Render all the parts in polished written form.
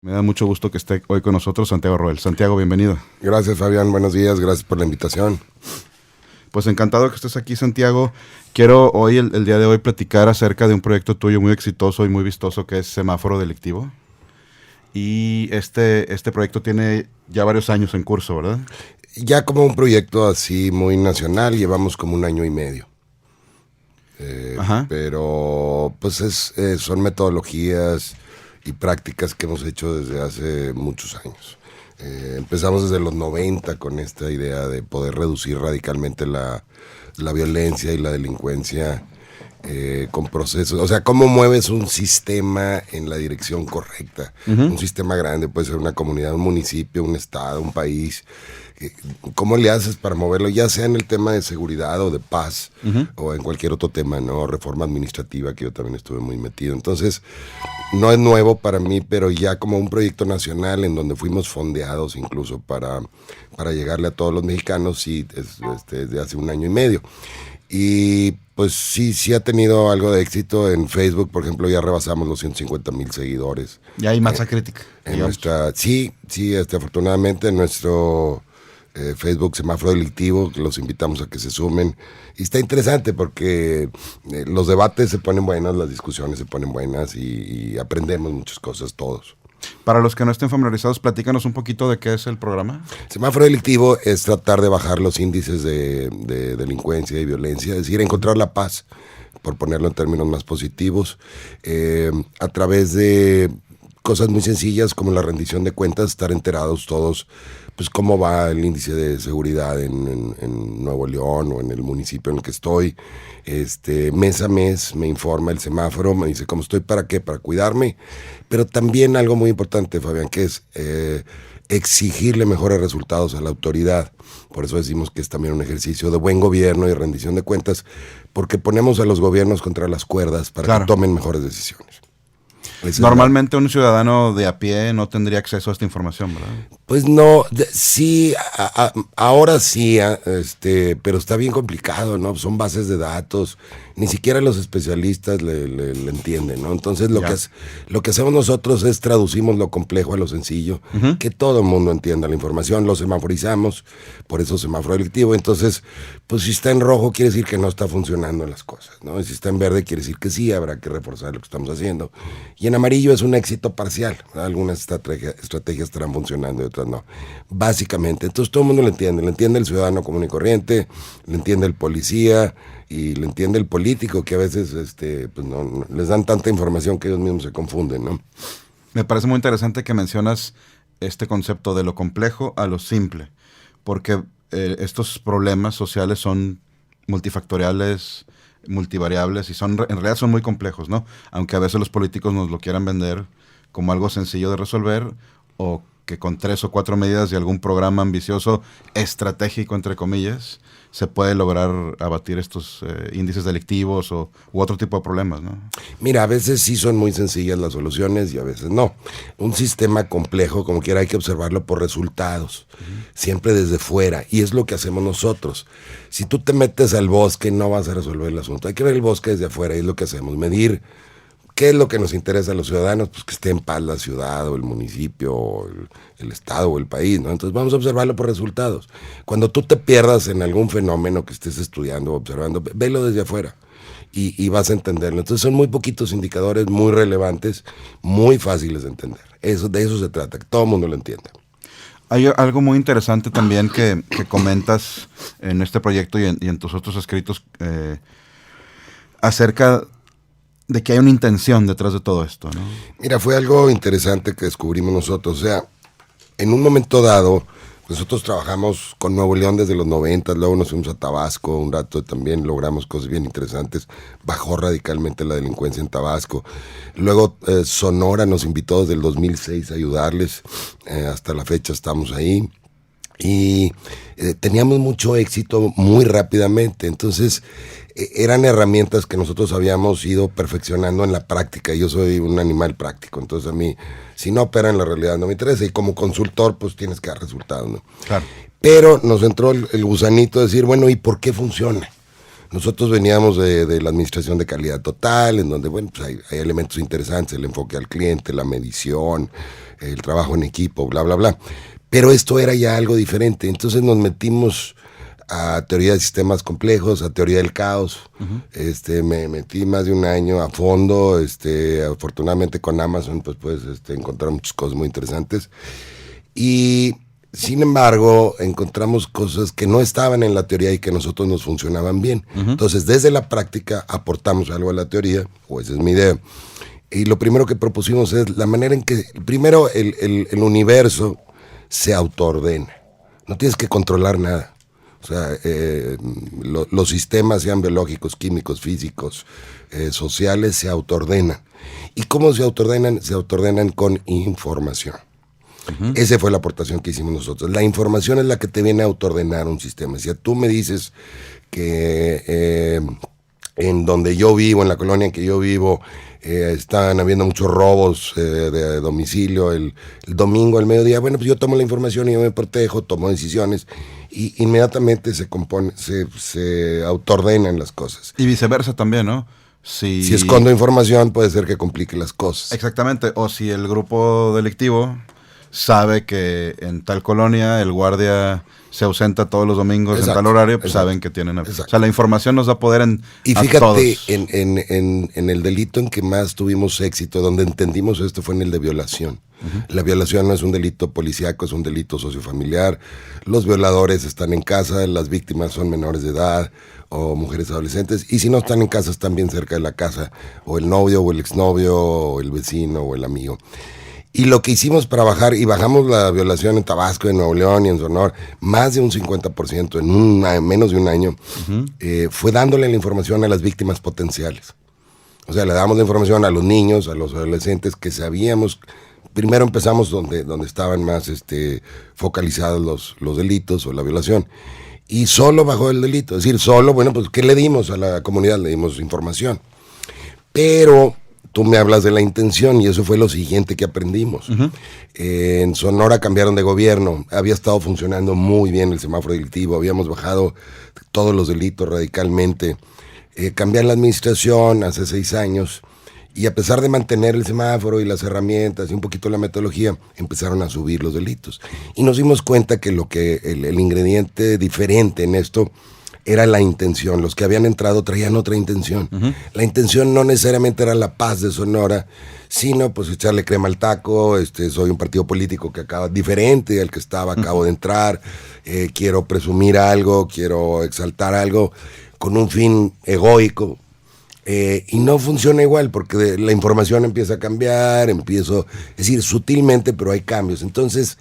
Me da mucho gusto que esté hoy con nosotros Santiago Roel. Santiago, bienvenido. Gracias, Fabián. Buenos días. Gracias por la invitación. Pues encantado que estés aquí, Santiago. Quiero hoy, el día de hoy, platicar acerca de un proyecto tuyo muy exitoso y muy vistoso que es Semáforo Delictivo. Y este proyecto tiene ya varios años en curso, ¿verdad? Ya como un proyecto así muy nacional, llevamos como 1 año y medio. Pero pues son metodologías y prácticas que hemos hecho desde hace muchos años. Empezamos desde los 90 con esta idea de poder reducir radicalmente la violencia y la delincuencia con procesos. O sea, cómo mueves un sistema en la dirección correcta. Un sistema grande, puede ser una comunidad, un municipio, un estado, un país. ¿Cómo le haces para moverlo? Ya sea en el tema de seguridad o de paz o en cualquier otro tema, ¿no? Reforma administrativa, que yo también estuve muy metido. Entonces, no es nuevo para mí, pero ya como un proyecto nacional en donde fuimos fondeados incluso para llegarle a todos los mexicanos, sí, desde hace 1 año y medio. Y pues sí ha tenido algo de éxito en Facebook, por ejemplo, ya rebasamos los 150,000 seguidores. Ya hay masa crítica. Sí, afortunadamente en nuestro Facebook Semáforo Delictivo, los invitamos a que se sumen. Y está interesante porque los debates se ponen buenos, las discusiones se ponen buenas y aprendemos muchas cosas todos. Para los que no estén familiarizados, platícanos un poquito de qué es el programa. Semáforo Delictivo es tratar de bajar los índices de delincuencia y violencia, es decir, encontrar la paz, por ponerlo en términos más positivos, a través de cosas muy sencillas como la rendición de cuentas, estar enterados todos, pues cómo va el índice de seguridad en Nuevo León o en el municipio en el que estoy. Mes a mes me informa el semáforo, me dice cómo estoy, para qué, para cuidarme, pero también algo muy importante, Fabián, que es exigirle mejores resultados a la autoridad. Por eso decimos que es también un ejercicio de buen gobierno y rendición de cuentas, porque ponemos a los gobiernos contra las cuerdas para que tomen mejores decisiones. Normalmente un ciudadano de a pie no tendría acceso a esta información, ¿verdad? Pues no, sí, ahora sí, pero está bien complicado, ¿no? Son bases de datos, ni siquiera los especialistas le entienden, ¿no? Entonces lo que hacemos nosotros es traducimos lo complejo a lo sencillo, que todo el mundo entienda la información, lo semaforizamos, por eso semáforo delictivo. Entonces, pues si está en rojo quiere decir que no está funcionando las cosas, ¿no? Y si está en verde quiere decir que sí, habrá que reforzar lo que estamos haciendo. Y en amarillo es un éxito parcial, ¿no? Algunas estrategias estarán funcionando y otras no. Básicamente, entonces todo el mundo lo entiende el ciudadano común y corriente, le entiende el policía y le entiende el político, que a veces pues no les dan tanta información que ellos mismos se confunden, ¿no? Me parece muy interesante que mencionas este concepto de lo complejo a lo simple, porque estos problemas sociales son multifactoriales, multivariables y en realidad son muy complejos, ¿no? Aunque a veces los políticos nos lo quieran vender como algo sencillo de resolver, o que con 3 o 4 medidas de algún programa ambicioso, estratégico entre comillas, se puede lograr abatir estos índices delictivos u otro tipo de problemas, ¿no? Mira, a veces sí son muy sencillas las soluciones y a veces no. Un sistema complejo, como quiera, hay que observarlo por resultados, siempre desde fuera, y es lo que hacemos nosotros. Si tú te metes al bosque, no vas a resolver el asunto. Hay que ver el bosque desde afuera, y es lo que hacemos, medir qué es lo que nos interesa a los ciudadanos, pues que esté en paz la ciudad o el municipio o el estado o el país, ¿no? Entonces vamos a observarlo por resultados. Cuando tú te pierdas en algún fenómeno que estés estudiando o observando, velo desde afuera y vas a entenderlo. Entonces son muy poquitos indicadores, muy relevantes, muy fáciles de entender. De eso se trata, que todo el mundo lo entienda. Hay algo muy interesante también que comentas en este proyecto y en tus otros escritos acerca de que hay una intención detrás de todo esto, ¿no? Mira, fue algo interesante que descubrimos nosotros. O sea, en un momento dado, nosotros trabajamos con Nuevo León desde los 90, luego nos fuimos a Tabasco, un rato también logramos cosas bien interesantes, bajó radicalmente la delincuencia en Tabasco. Luego Sonora nos invitó desde el 2006 a ayudarles, hasta la fecha estamos ahí. Y teníamos mucho éxito muy rápidamente, entonces eran herramientas que nosotros habíamos ido perfeccionando en la práctica. Yo soy un animal práctico, entonces a mí, si no opera en la realidad no me interesa, y como consultor pues tienes que dar resultados, ¿no? Claro. Pero nos entró el gusanito de decir, bueno, ¿y por qué funciona? Nosotros veníamos de la administración de calidad total, en donde, bueno, pues hay elementos interesantes, el enfoque al cliente, la medición, el trabajo en equipo, bla, bla, bla. Pero esto era ya algo diferente. Entonces nos metimos a teoría de sistemas complejos, a teoría del caos. Me metí más de un año a fondo. Afortunadamente con Amazon pues encontrar muchas cosas muy interesantes. Y sin embargo, encontramos cosas que no estaban en la teoría y que a nosotros nos funcionaban bien. Entonces, desde la práctica aportamos algo a la teoría, o esa es mi idea. Y lo primero que propusimos es la manera en que, primero, el universo se autoordena. No tienes que controlar nada. O sea, los sistemas, sean biológicos, químicos, físicos, sociales, se autoordenan. ¿Y cómo se autoordenan? Se autoordenan con información. Esa fue la aportación que hicimos nosotros. La información es la que te viene a autoordenar un sistema. Si tú me dices que en donde yo vivo, en la colonia en que yo vivo, están habiendo muchos robos de domicilio el domingo al mediodía, bueno, pues yo tomo la información y yo me protejo, tomo decisiones y inmediatamente se autoordenan las cosas. Y viceversa también, ¿no? Si escondo información puede ser que complique las cosas. Exactamente, o si el grupo delictivo sabe que en tal colonia el guardia se ausenta todos los domingos en tal horario, pues saben que tienen... O sea, la información nos da poder y a fíjate, todos. En el delito en que más tuvimos éxito, donde entendimos esto, fue en el de violación. La violación no es un delito policíaco, es un delito sociofamiliar. Los violadores están en casa, las víctimas son menores de edad o mujeres adolescentes, y si no están en casa, están bien cerca de la casa, o el novio, o el exnovio, o el vecino, o el amigo. Y lo que hicimos para bajar, y bajamos la violación en Tabasco, en Nuevo León y en Sonora, más de un 50% en menos de un año, fue dándole la información a las víctimas potenciales. O sea, le damos la información a los niños, a los adolescentes que sabíamos. Primero empezamos donde estaban más focalizados los delitos o la violación. Y solo bajó el delito. Es decir, solo, bueno, pues ¿qué le dimos a la comunidad? Le dimos información. Pero tú me hablas de la intención y eso fue lo siguiente que aprendimos. En Sonora cambiaron de gobierno, había estado funcionando muy bien el semáforo delictivo, habíamos bajado todos los delitos radicalmente. Cambiar la administración hace 6 años y a pesar de mantener el semáforo y las herramientas y un poquito la metodología, empezaron a subir los delitos. Y nos dimos cuenta que el ingrediente diferente en esto era la intención. Los que habían entrado traían otra intención. La intención no necesariamente era la paz de Sonora, sino pues echarle crema al taco. Soy un partido político que acaba diferente al que estaba, acabo de entrar, quiero presumir algo, quiero exaltar algo con un fin egoico. Y no funciona igual porque la información empieza a cambiar, es decir, sutilmente, pero hay cambios. Entonces,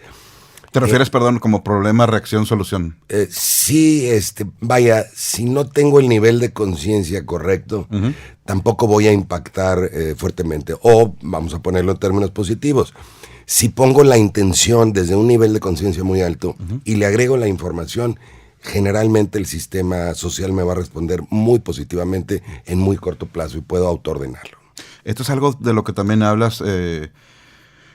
¿te refieres, perdón, como problema, reacción, solución? Sí, vaya, si no tengo el nivel de conciencia correcto, tampoco voy a impactar fuertemente. O, vamos a ponerlo en términos positivos, si pongo la intención desde un nivel de conciencia muy alto y le agrego la información, generalmente el sistema social me va a responder muy positivamente en muy corto plazo y puedo autoordenarlo. Esto es algo de lo que también hablas...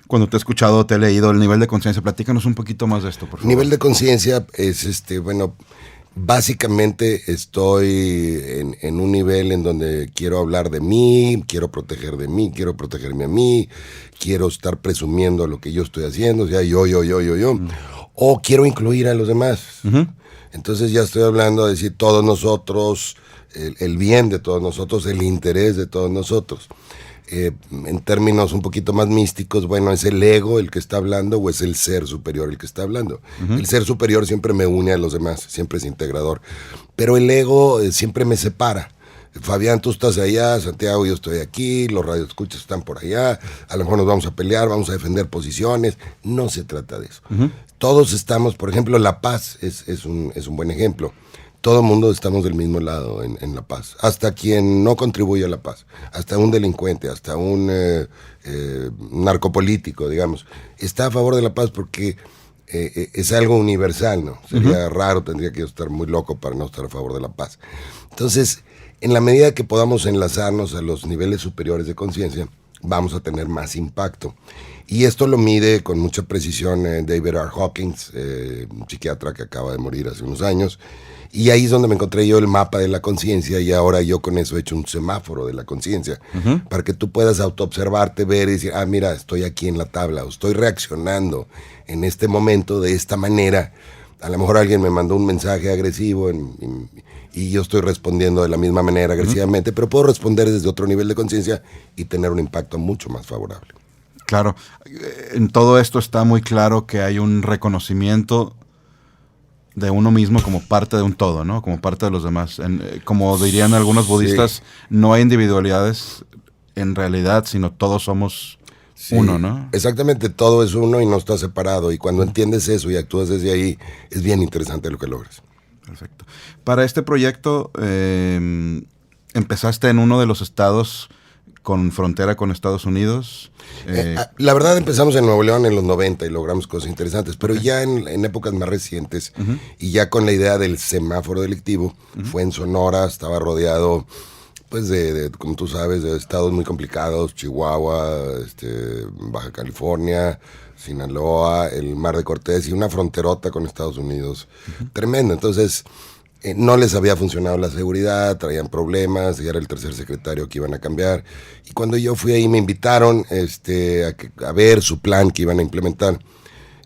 Cuando te he escuchado, te he leído el nivel de conciencia. Platícanos un poquito más de esto, por favor. Nivel de conciencia es, bueno, básicamente estoy en un nivel en donde quiero hablar de mí, quiero proteger de mí, quiero protegerme a mí, quiero estar presumiendo lo que yo estoy haciendo, o sea, yo, o quiero incluir a los demás. Entonces ya estoy hablando de decir todos nosotros, el bien de todos nosotros, el interés de todos nosotros. En términos un poquito más místicos, bueno, ¿es el ego el que está hablando o es el ser superior el que está hablando? El ser superior siempre me une a los demás, siempre es integrador, pero el ego siempre me separa. Fabián, tú estás allá, Santiago, yo estoy aquí, los radioescuchas están por allá, a lo mejor nos vamos a pelear, vamos a defender posiciones. No se trata de eso. Todos estamos, por ejemplo, la paz es un buen ejemplo. Todo el mundo estamos del mismo lado en la paz. Hasta quien no contribuye a la paz. Hasta un delincuente, hasta un narcopolítico, digamos. Está a favor de la paz porque es algo universal, ¿no? Sería raro, tendría que yo estar muy loco para no estar a favor de la paz. Entonces, en la medida que podamos enlazarnos a los niveles superiores de conciencia, vamos a tener más impacto. Y esto lo mide con mucha precisión David R. Hawkins, un psiquiatra que acaba de morir hace unos años. Y ahí es donde me encontré yo el mapa de la conciencia, y ahora yo con eso he hecho un semáforo de la conciencia, para que tú puedas autoobservarte, ver y decir, mira, estoy aquí en la tabla, o estoy reaccionando en este momento de esta manera. A lo mejor alguien me mandó un mensaje agresivo y yo estoy respondiendo de la misma manera agresivamente, pero puedo responder desde otro nivel de conciencia y tener un impacto mucho más favorable. Claro, en todo esto está muy claro que hay un reconocimiento de uno mismo como parte de un todo, ¿no? Como parte de los demás. Como dirían algunos budistas, no hay individualidades en realidad, sino todos somos uno, ¿no? Exactamente, todo es uno y no está separado. Y cuando entiendes eso y actúas desde ahí, es bien interesante lo que logras. Perfecto. Para este proyecto, empezaste en uno de los estados con frontera con Estados Unidos. La verdad empezamos en Nuevo León en los 90 y logramos cosas interesantes, pero ya en épocas más recientes y ya con la idea del semáforo delictivo, fue en Sonora, estaba rodeado pues como tú sabes, de estados muy complicados, Chihuahua, Baja California, Sinaloa, el Mar de Cortés y una fronterota con Estados Unidos tremenda. Entonces no les había funcionado la seguridad, traían problemas, ya era el tercer secretario que iban a cambiar. Y cuando yo fui ahí me invitaron a ver su plan que iban a implementar.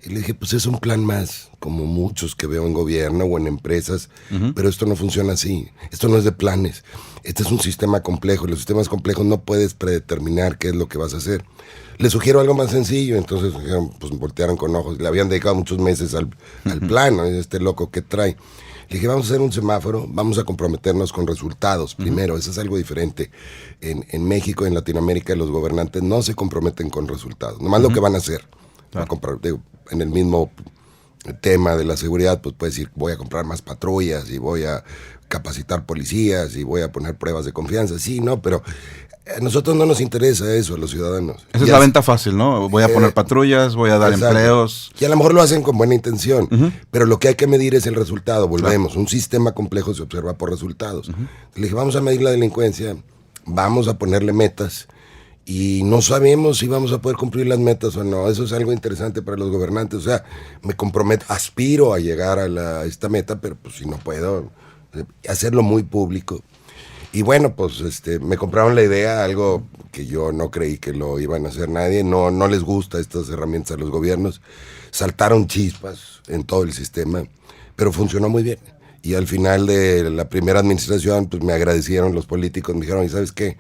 Y le dije, pues es un plan más, como muchos que veo en gobierno o en empresas, pero esto no funciona así. Esto no es de planes. Este es un sistema complejo, y los sistemas complejos no puedes predeterminar qué es lo que vas a hacer. Les sugiero algo más sencillo, entonces pues voltearon con ojos. Le habían dedicado muchos meses al plan, ¿no? Este loco que trae. Le dije, vamos a hacer un semáforo, vamos a comprometernos con resultados primero, eso es algo diferente. En México y en Latinoamérica los gobernantes no se comprometen con resultados, nomás lo que van a hacer. Claro. En el mismo tema de la seguridad, pues puedes decir, voy a comprar más patrullas y voy a capacitar policías y voy a poner pruebas de confianza. Sí, no, pero a nosotros no nos interesa eso, a los ciudadanos. Esa es la venta fácil, ¿no? Voy a poner patrullas, voy a dar empleos. Y a lo mejor lo hacen con buena intención, pero lo que hay que medir es el resultado. Volvemos, un sistema complejo se observa por resultados. Le dije, vamos a medir la delincuencia, vamos a ponerle metas, y no sabemos si vamos a poder cumplir las metas o no. Eso es algo interesante para los gobernantes. O sea, me comprometo, aspiro a llegar a esta meta, pero pues si no puedo, hacerlo muy público. Y bueno, pues me compraron la idea, algo que yo no creí que lo iban a hacer nadie. No les gusta estas herramientas a los gobiernos. Saltaron chispas en todo el sistema, pero funcionó muy bien. Y al final de la primera administración, pues me agradecieron los políticos, me dijeron, ¿y sabes qué?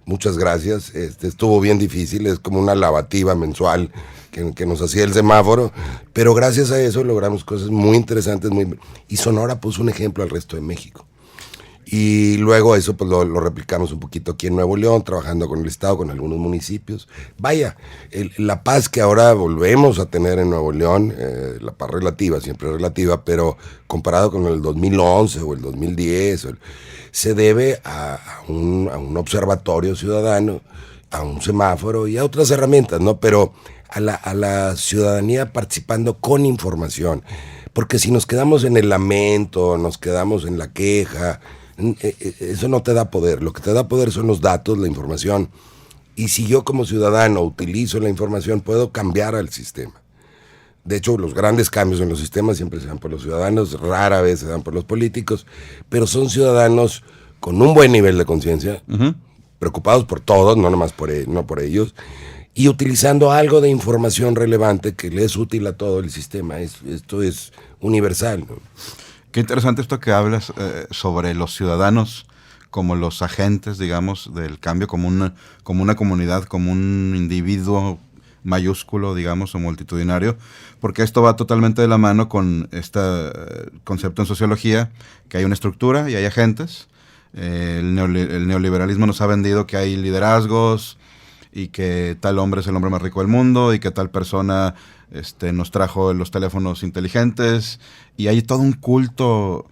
Muchas gracias, estuvo bien difícil, es como una lavativa mensual que nos hacía el semáforo, pero gracias a eso logramos cosas muy interesantes, y Sonora puso un ejemplo al resto de México. Y luego eso pues lo replicamos un poquito aquí en Nuevo León, trabajando con el Estado, con algunos municipios. Vaya, la paz que ahora volvemos a tener en Nuevo León, la paz relativa, siempre relativa, pero comparado con el 2011 o el 2010, se debe a un observatorio ciudadano, a un semáforo y a otras herramientas, ¿no? Pero a la ciudadanía participando con información. Porque si nos quedamos en el lamento, nos quedamos en la queja, eso no te da poder. Lo que te da poder son los datos, la información. Y si yo como ciudadano utilizo la información, puedo cambiar al sistema. De hecho, los grandes cambios en los sistemas siempre se dan por los ciudadanos, rara vez se dan por los políticos, pero son ciudadanos con un buen nivel de conciencia, preocupados por todos, no nomás no por ellos, y utilizando algo de información relevante que le es útil a todo el sistema. Esto es universal, ¿no? Qué interesante esto que hablas sobre los ciudadanos como los agentes, digamos, del cambio, como una comunidad, como un individuo mayúsculo, digamos, o multitudinario, porque esto va totalmente de la mano con este concepto en sociología, que hay una estructura y hay agentes. El neoliberalismo nos ha vendido que hay liderazgos y que tal hombre es el hombre más rico del mundo y que tal persona nos trajo los teléfonos inteligentes, y hay todo un culto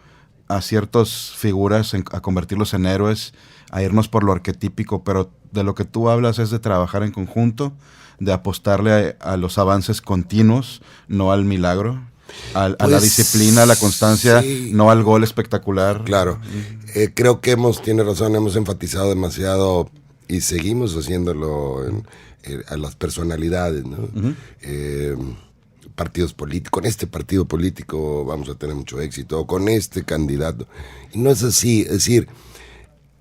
a ciertas figuras, a convertirlos en héroes, a irnos por lo arquetípico, pero de lo que tú hablas es de trabajar en conjunto, de apostarle a los avances continuos, no al milagro, a la disciplina, a la constancia, sí, no al gol espectacular. Claro, creo que tiene razón, hemos enfatizado demasiado y seguimos haciéndolo a las personalidades, ¿no? Partidos políticos, con este partido político vamos a tener mucho éxito, o con este candidato. Y no es así, es decir,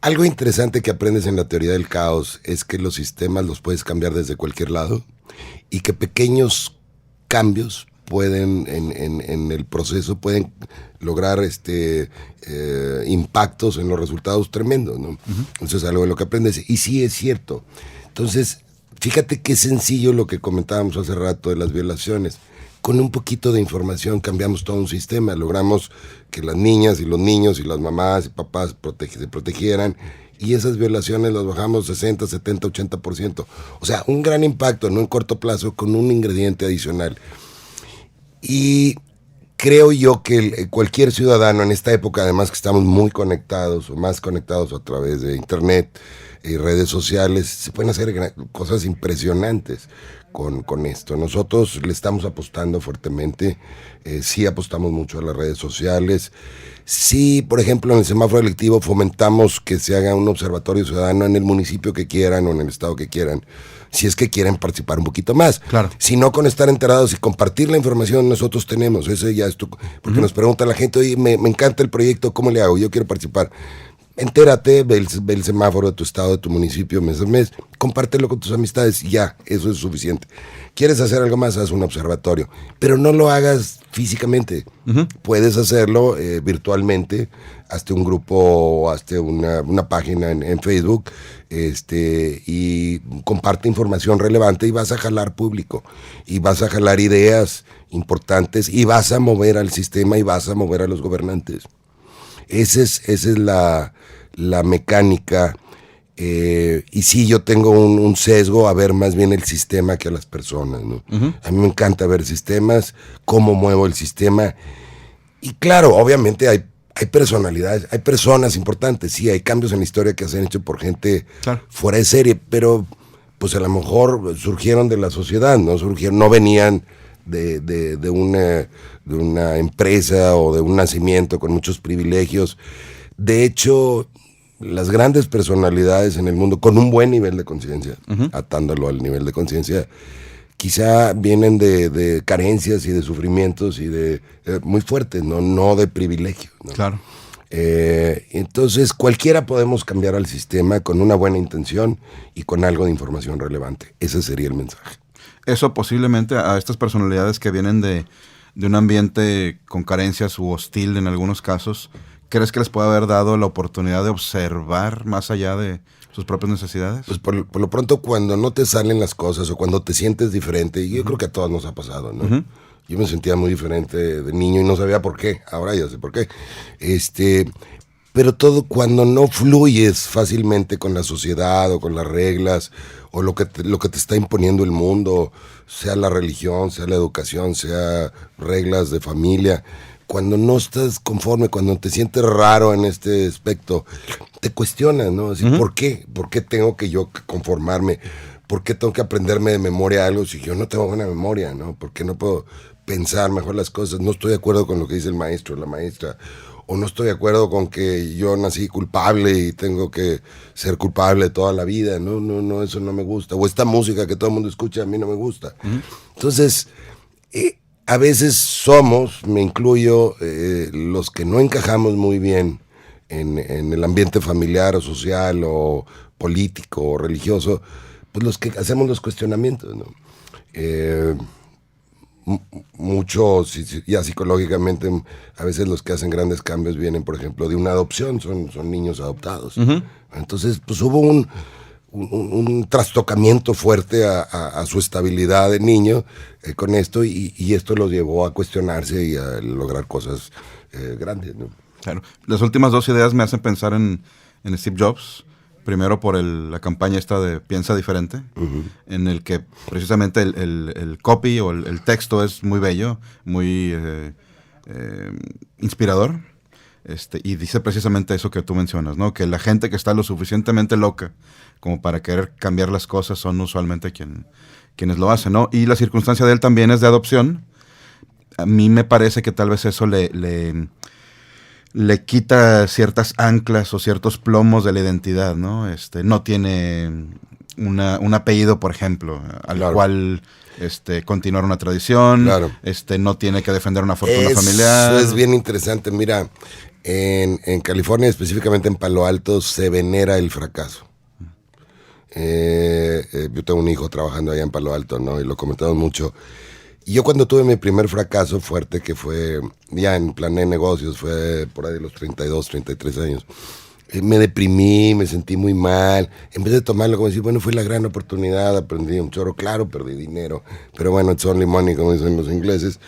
algo interesante que aprendes en la teoría del caos es que los sistemas los puedes cambiar desde cualquier lado y que pequeños cambios pueden, en el proceso, pueden lograr impactos en los resultados tremendos, ¿no? Eso es algo de lo que aprendes. Y sí es cierto. Entonces, fíjate qué sencillo lo que comentábamos hace rato de las violaciones. Con un poquito de información cambiamos todo un sistema, logramos que las niñas y los niños y las mamás y papás se protegieran, y esas violaciones las bajamos 60, 70, 80%. O sea, un gran impacto en un corto plazo con un ingrediente adicional. Y creo yo que cualquier ciudadano en esta época, además que estamos muy conectados o más conectados a través de internet y redes sociales, se pueden hacer cosas impresionantes con esto. Nosotros le estamos apostando fuertemente, sí apostamos mucho a las redes sociales. Sí, por ejemplo, en el semáforo electivo fomentamos que se haga un observatorio ciudadano en el municipio que quieran o en el estado que quieran, si es que quieren participar un poquito más. Claro. Si no, con estar enterados y compartir la información nosotros tenemos. Eso ya es porque nos pregunta la gente, oye, me encanta el proyecto, ¿cómo le hago? Yo quiero participar. Entérate, ve el semáforo de tu estado, de tu municipio, mes a mes, compártelo con tus amistades y ya, eso es suficiente. ¿Quieres hacer algo más? Haz un observatorio, pero no lo hagas físicamente. Puedes hacerlo virtualmente, hazte un grupo, hazte una página en Facebook, y comparte información relevante y vas a jalar público, y vas a jalar ideas importantes, y vas a mover al sistema y vas a mover a los gobernantes. Esa es la mecánica, y sí, yo tengo un sesgo a ver más bien el sistema que a las personas, ¿no? A mí me encanta ver sistemas, cómo muevo el sistema, y claro, obviamente hay personalidades, hay personas importantes, sí, hay cambios en la historia que se han hecho por gente fuera de serie, pero pues a lo mejor surgieron de la sociedad, no venían de una empresa o de un nacimiento con muchos privilegios. De hecho, las grandes personalidades en el mundo con un buen nivel de conciencia, atándolo al nivel de conciencia, quizá vienen de carencias y de sufrimientos y de muy fuertes, no de privilegio, ¿no? Claro. Entonces cualquiera podemos cambiar al sistema con una buena intención y con algo de información relevante. Ese sería el mensaje. Eso posiblemente a estas personalidades que vienen de un ambiente con carencias u hostil en algunos casos, ¿crees que les puede haber dado la oportunidad de observar más allá de sus propias necesidades? Pues por lo pronto, cuando no te salen las cosas o cuando te sientes diferente, y yo creo que a todos nos ha pasado, ¿no? Yo me sentía muy diferente de niño y no sabía por qué, ahora ya sé por qué. Pero todo cuando no fluyes fácilmente con la sociedad o con las reglas o lo que te está imponiendo el mundo, sea la religión, sea la educación, sea reglas de familia, cuando no estás conforme, cuando te sientes raro en este aspecto, te cuestionas, ¿no? Así, ¿por qué? ¿Por qué tengo que yo conformarme? ¿Por qué tengo que aprenderme de memoria algo si yo no tengo buena memoria, ¿no? ¿Por qué no puedo pensar mejor las cosas? No estoy de acuerdo con lo que dice el maestro, la maestra, o no estoy de acuerdo con que yo nací culpable y tengo que ser culpable toda la vida. No, eso no me gusta. O esta música que todo el mundo escucha a mí no me gusta. Entonces, a veces me incluyo, los que no encajamos muy bien en el ambiente familiar o social o político o religioso, pues los que hacemos los cuestionamientos, ¿no? Muchos, ya psicológicamente, a veces los que hacen grandes cambios vienen, por ejemplo, de una adopción, son niños adoptados. Entonces, pues hubo un trastocamiento fuerte a su estabilidad de niño con esto, y esto los llevó a cuestionarse y a lograr cosas grandes, ¿no? Claro. Las últimas dos ideas me hacen pensar en Steve Jobs. Primero por la campaña esta de Piensa Diferente, en el que precisamente el copy o el texto es muy bello, muy inspirador, y dice precisamente eso que tú mencionas, ¿no? Que la gente que está lo suficientemente loca como para querer cambiar las cosas son usualmente quienes lo hacen, ¿no? Y la circunstancia de él también es de adopción. A mí me parece que tal vez eso le le quita ciertas anclas o ciertos plomos de la identidad, ¿no? No tiene un apellido, por ejemplo, al Claro. cual continuar una tradición, Claro. no tiene que defender una fortuna Eso familiar. es bien interesante. Mira, en California, específicamente en Palo Alto, se venera el fracaso. Yo tengo un hijo trabajando allá en Palo Alto, ¿no? Y lo comentamos mucho. Y yo cuando tuve mi primer fracaso fuerte, que fue ya en plan de negocios, fue por ahí de los 32, 33 años, me deprimí, me sentí muy mal, empecé a tomarlo como decir, bueno, fue la gran oportunidad, aprendí un chorro, claro, perdí dinero, pero bueno, it's only money, como dicen los ingleses,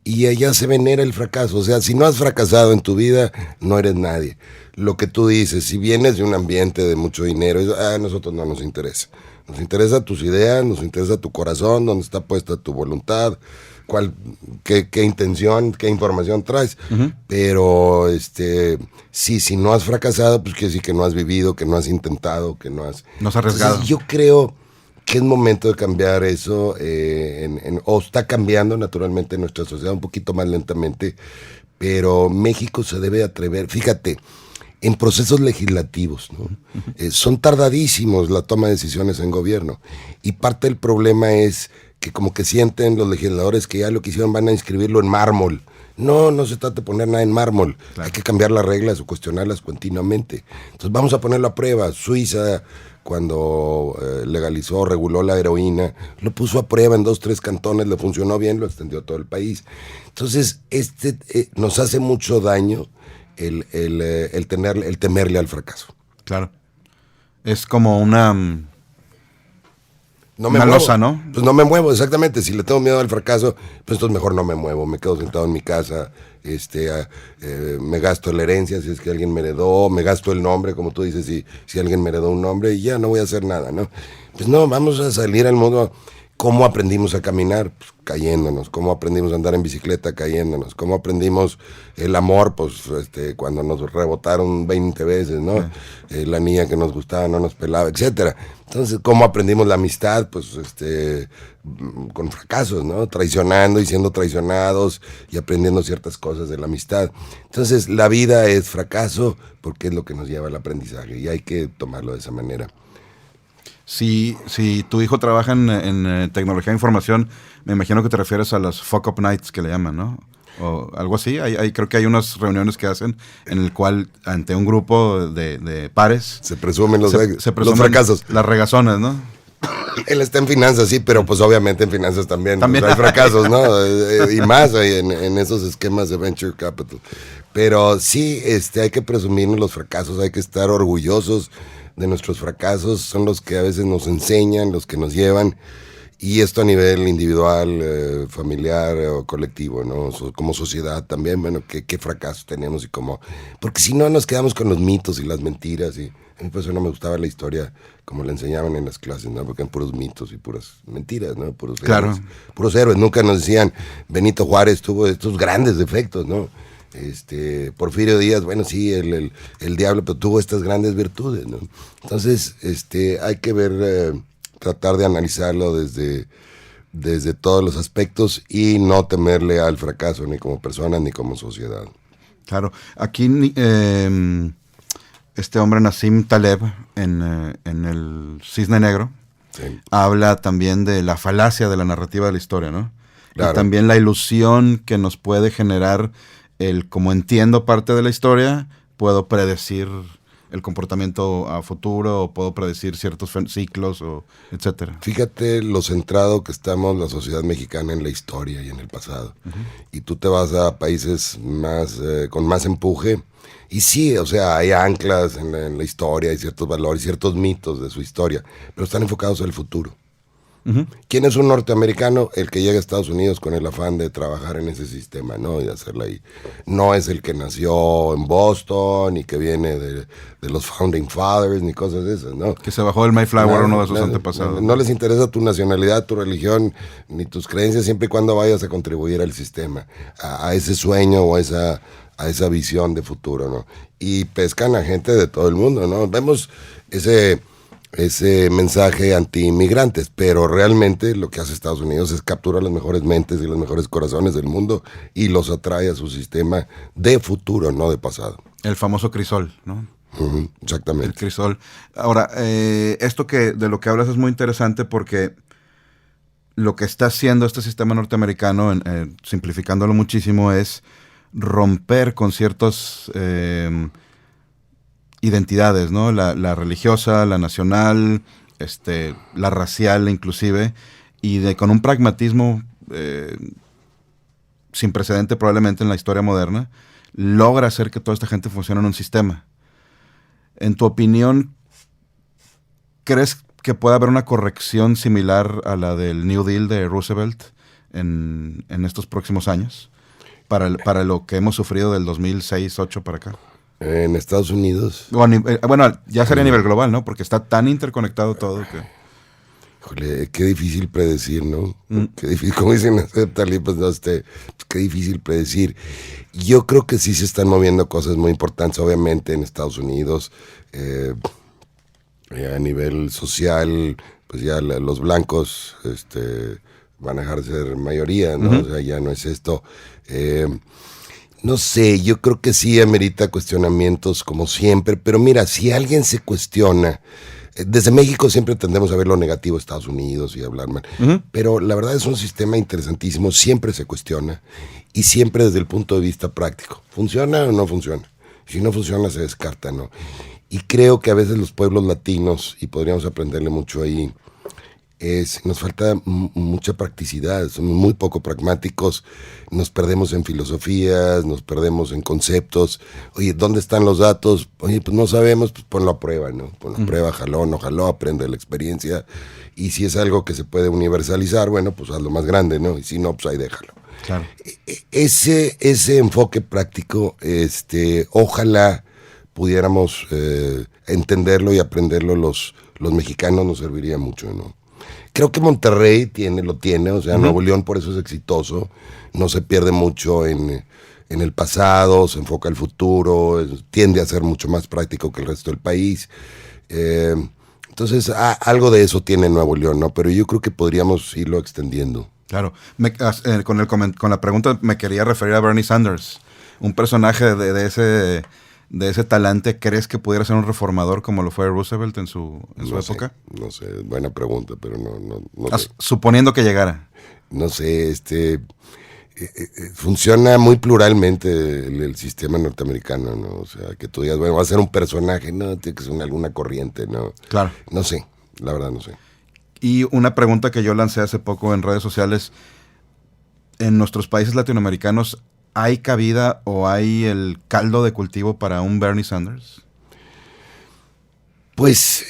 y allá se venera el fracaso, o sea, si no has fracasado en tu vida, no eres nadie. Lo que tú dices, si vienes de un ambiente de mucho dinero, a nosotros no nos interesa. Nos interesa tus ideas, nos interesa tu corazón, dónde está puesta tu voluntad, qué intención, qué información traes. Uh-huh. Pero sí, si no has fracasado, pues quiere decir que no has vivido, que no has intentado, que no has... No has arriesgado. Entonces, yo creo que es momento de cambiar eso, o está cambiando naturalmente nuestra sociedad un poquito más lentamente, pero México se debe atrever, fíjate, en procesos legislativos, ¿no? Son tardadísimos la toma de decisiones en gobierno, y parte del problema es que como que sienten los legisladores que ya lo que hicieron van a inscribirlo en mármol. No se trata de poner nada en mármol, claro. Hay que cambiar las reglas o cuestionarlas continuamente. Entonces vamos a ponerlo a prueba. Suiza, cuando legalizó, reguló la heroína, lo puso a prueba en 2, 3 cantones, le funcionó bien, lo extendió a todo el país. Entonces nos hace mucho daño el temerle al fracaso. Claro. Es como una muevo. Losa, ¿no? Pues no me muevo, exactamente. Si le tengo miedo al fracaso, pues entonces mejor no me muevo. Me quedo sentado en mi casa, me gasto la herencia si es que alguien me heredó, me gasto el nombre, como tú dices, si alguien me heredó un nombre, y ya no voy a hacer nada, ¿no? Pues no, vamos a salir al mundo. ¿Cómo aprendimos a caminar? Pues cayéndonos. ¿Cómo aprendimos a andar en bicicleta? Cayéndonos. ¿Cómo aprendimos el amor? Pues cuando nos rebotaron 20 veces, ¿no? La niña que nos gustaba no nos pelaba, etcétera. Entonces, ¿cómo aprendimos la amistad? Pues con fracasos, ¿no? Traicionando y siendo traicionados y aprendiendo ciertas cosas de la amistad. Entonces, la vida es fracaso porque es lo que nos lleva al aprendizaje y hay que tomarlo de esa manera. Si tu hijo trabaja en tecnología de información, me imagino que te refieres a las fuck up nights que le llaman, ¿no? O algo así. Creo que hay unas reuniones que hacen en el cual ante un grupo de pares se presumen los fracasos. Las regazones, ¿no? Él está en finanzas, sí, pero pues obviamente en finanzas también hay fracasos, ¿no? Y más en esos esquemas de venture capital. Pero sí, hay que presumirnos los fracasos, hay que estar orgullosos de nuestros fracasos, son los que a veces nos enseñan, los que nos llevan, y esto a nivel individual, familiar o colectivo, ¿no? Como sociedad también, bueno, qué fracasos tenemos y cómo, porque si no nos quedamos con los mitos y las mentiras, y a mí por eso no me gustaba la historia como la enseñaban en las clases, ¿no? Porque eran puros mitos y puras mentiras, ¿no? Puros héroes, nunca nos decían Benito Juárez tuvo estos grandes defectos, ¿no? Porfirio Díaz, bueno, sí, el diablo, pero tuvo estas grandes virtudes, ¿no? Entonces, hay que ver, tratar de analizarlo desde todos los aspectos y no temerle al fracaso, ni como persona, ni como sociedad. Claro. Aquí, este hombre, Nassim Taleb, en el Cisne Negro, sí, habla también de la falacia de la narrativa de la historia, ¿no? Claro. Y también la ilusión que nos puede generar como entiendo parte de la historia, puedo predecir el comportamiento a futuro, o puedo predecir ciertos ciclos, etcétera. Fíjate lo centrado que estamos la sociedad mexicana en la historia y en el pasado. Uh-huh. Y tú te vas a países con más empuje, y sí, o sea, hay anclas en la historia, hay ciertos valores, ciertos mitos de su historia, pero están enfocados al futuro. Uh-huh. ¿Quién es un norteamericano? El que llega a Estados Unidos con el afán de trabajar en ese sistema, ¿no? Y de hacerla ahí. No es el que nació en Boston y que viene de los Founding Fathers ni cosas de esas, ¿no? Que se bajó del Mayflower, uno de sus antepasados. No les interesa tu nacionalidad, tu religión, ni tus creencias, siempre y cuando vayas a contribuir al sistema, a ese sueño o a esa visión de futuro, ¿no? Y pescan a gente de todo el mundo, ¿no? Vemos ese ese mensaje anti-inmigrantes, pero realmente lo que hace Estados Unidos es capturar las mejores mentes y los mejores corazones del mundo y los atrae a su sistema de futuro, no de pasado. El famoso crisol, ¿no? Exactamente. El crisol. Ahora, esto de lo que hablas es muy interesante porque lo que está haciendo este sistema norteamericano, simplificándolo muchísimo, es romper con ciertas identidades, ¿no? La religiosa, la nacional, la racial inclusive, y con un pragmatismo sin precedente probablemente en la historia moderna, logra hacer que toda esta gente funcione en un sistema. En tu opinión, ¿crees que puede haber una corrección similar a la del New Deal de Roosevelt en estos próximos años? Para lo que hemos sufrido del 2006-2008 para acá. En Estados Unidos. Bueno, ya sería a nivel global, ¿no? Porque está tan interconectado todo que... Híjole, qué difícil predecir, ¿no? Qué difícil, como dicen, pues no, qué difícil predecir. Yo creo que sí se están moviendo cosas muy importantes, obviamente, en Estados Unidos. A nivel social, pues ya los blancos van a dejar de ser mayoría, ¿no? O sea, ya no es esto. No sé, yo creo que sí amerita cuestionamientos como siempre, pero mira, si alguien se cuestiona, desde México siempre tendemos a ver lo negativo de Estados Unidos y hablar mal, pero la verdad es un sistema interesantísimo, siempre se cuestiona y siempre desde el punto de vista práctico. ¿Funciona o no funciona? Si no funciona se descarta, ¿no? Y creo que a veces los pueblos latinos, y podríamos aprenderle mucho ahí, nos falta mucha practicidad, somos muy poco pragmáticos, nos perdemos en filosofías, nos perdemos en conceptos. Oye, ¿dónde están los datos? Oye, pues no sabemos, pues ponlo a prueba, ¿no? Ponlo a prueba, jaló, no jaló, aprende la experiencia. Y si es algo que se puede universalizar, bueno, pues hazlo más grande, ¿no? Y si no, pues ahí déjalo. Claro. Ese enfoque práctico, ojalá pudiéramos entenderlo y aprenderlo los mexicanos, nos serviría mucho, ¿no? Creo que Monterrey lo tiene, o sea, Nuevo León por eso es exitoso, no se pierde mucho en el pasado, se enfoca al futuro, tiende a ser mucho más práctico que el resto del país. Entonces, algo de eso tiene Nuevo León, ¿no? Pero yo creo que podríamos irlo extendiendo. Claro. Con la pregunta me quería referir a Bernie Sanders, un personaje de ese talante. ¿Crees que pudiera ser un reformador como lo fue Roosevelt en su época? No sé, buena pregunta, pero no sé. Suponiendo que llegara. No sé, funciona muy pluralmente el sistema norteamericano, ¿no? O sea, que tú digas, bueno, va a ser un personaje, no, tiene que ser alguna corriente, ¿no? Claro. No sé, la verdad no sé. Y una pregunta que yo lancé hace poco en redes sociales, en nuestros países latinoamericanos, ¿hay cabida o hay el caldo de cultivo para un Bernie Sanders? Pues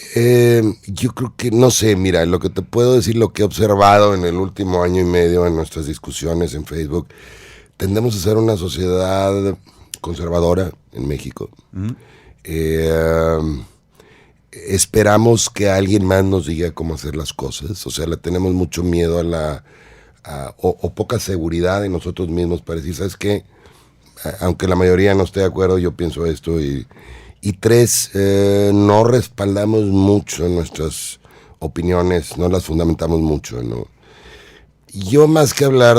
yo creo que, no sé, mira, lo que te puedo decir, lo que he observado en el último año y medio en nuestras discusiones en Facebook, tendemos a ser una sociedad conservadora en México. Esperamos que alguien más nos diga cómo hacer las cosas, o sea, le tenemos mucho miedo o poca seguridad en nosotros mismos para decir, ¿sabes qué? Aunque la mayoría no esté de acuerdo, yo pienso esto. Y tres, no respaldamos mucho nuestras opiniones, no las fundamentamos mucho, ¿no? Yo más que hablar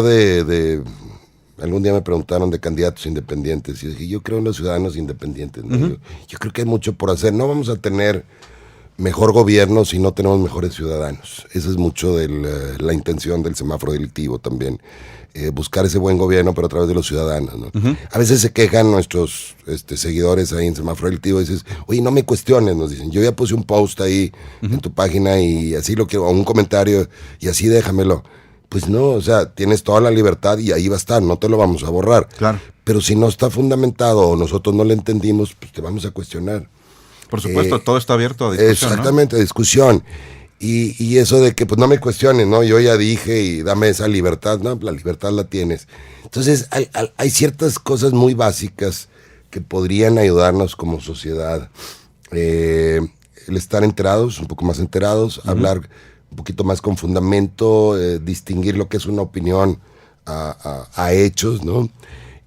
algún día me preguntaron de candidatos independientes y dije, yo creo en los ciudadanos independientes, ¿no? Yo creo que hay mucho por hacer, no vamos a tener mejor gobierno si no tenemos mejores ciudadanos. Esa es mucho de la intención del semáforo delictivo también. Buscar ese buen gobierno, pero a través de los ciudadanos, ¿no? A veces se quejan nuestros seguidores ahí en semáforo delictivo y dices, oye, no me cuestiones, nos dicen. Yo ya puse un post ahí en tu página y así lo quiero, o un comentario y así déjamelo. Pues no, o sea, tienes toda la libertad y ahí va a estar, no te lo vamos a borrar. Claro. Pero si no está fundamentado o nosotros no lo entendimos, pues te vamos a cuestionar. Por supuesto, todo está abierto a discusión, exactamente, ¿no? A discusión. Y eso de que pues no me cuestiones, ¿no? Yo ya dije y dame esa libertad, ¿no? La libertad la tienes. Entonces hay ciertas cosas muy básicas que podrían ayudarnos como sociedad. El estar enterados, un poco más enterados, hablar un poquito más con fundamento, distinguir lo que es una opinión a hechos, ¿no?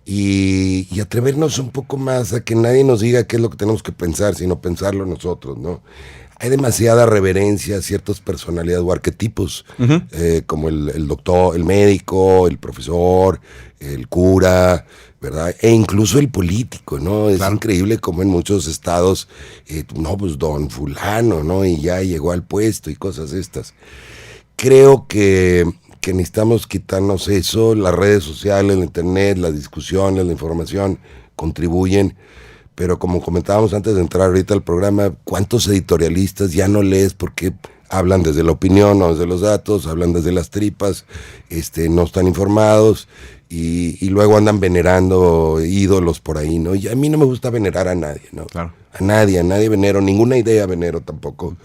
Y atrevernos un poco más a que nadie nos diga qué es lo que tenemos que pensar, sino pensarlo nosotros, ¿no? hay demasiada reverencia a ciertas personalidades o arquetipos, como el doctor, el médico, el profesor, el cura, ¿verdad? E incluso el político, ¿no? Es increíble como en muchos estados, no, pues don fulano, ¿no? Y ya llegó al puesto y cosas estas. Creo que necesitamos quitarnos eso. Las redes sociales, el internet, las discusiones, la información contribuyen. Pero como comentábamos antes de entrar ahorita al programa, ¿cuántos editorialistas ya no lees porque hablan desde la opinión, no desde los datos, hablan desde las tripas, no están informados y luego andan venerando ídolos por ahí, ¿no? Y a mí no me gusta venerar a nadie, ¿no? Claro. A nadie venero, ninguna idea venero tampoco.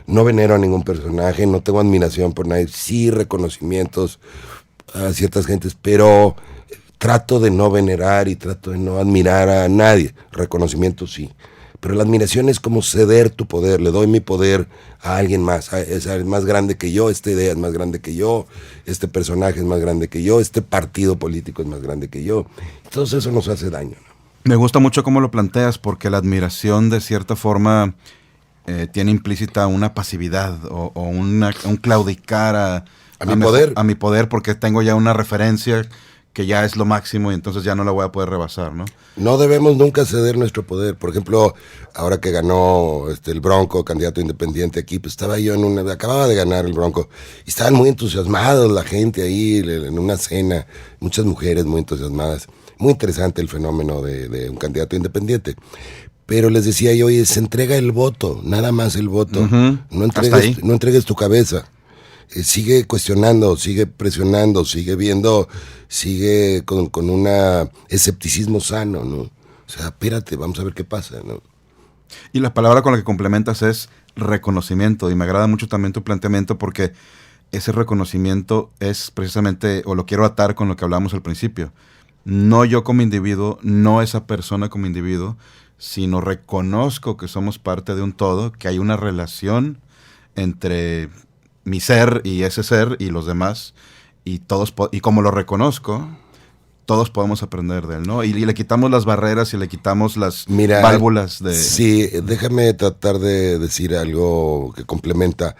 No venero a ningún personaje, no tengo admiración por nadie, sí reconocimientos a ciertas gentes, pero trato de no venerar y trato de no admirar a nadie. Reconocimiento sí. Pero la admiración es como ceder tu poder. Le doy mi poder a alguien más. Es más grande que yo, esta idea es más grande que yo, este personaje es más grande que yo, este partido político es más grande que yo. Entonces eso nos hace daño, ¿no? Me gusta mucho cómo lo planteas, porque la admiración de cierta forma tiene implícita una pasividad o un claudicar a mi poder. A mi poder, porque tengo ya una referencia que ya es lo máximo y entonces ya no la voy a poder rebasar, ¿no? No debemos nunca ceder nuestro poder. Por ejemplo, ahora que ganó el Bronco, candidato independiente aquí, pues estaba yo acababa de ganar el Bronco, y estaban muy entusiasmados la gente ahí en una cena, muchas mujeres muy entusiasmadas. Muy interesante el fenómeno de un candidato independiente. Pero les decía yo, oye, se entrega el voto, nada más el voto. No entregues tu cabeza. Sigue cuestionando, sigue presionando, sigue viendo, sigue con un escepticismo sano, ¿no? O sea, espérate, vamos a ver qué pasa, ¿no? Y la palabra con la que complementas es reconocimiento, y me agrada mucho también tu planteamiento, porque ese reconocimiento es precisamente, o lo quiero atar con lo que hablamos al principio, no yo como individuo, no esa persona como individuo, sino reconozco que somos parte de un todo, que hay una relación entre mi ser y ese ser y los demás, y como lo reconozco, todos podemos aprender de él, ¿no? Y le quitamos las barreras y le quitamos las válvulas de... Sí, déjame tratar de decir algo que complementa.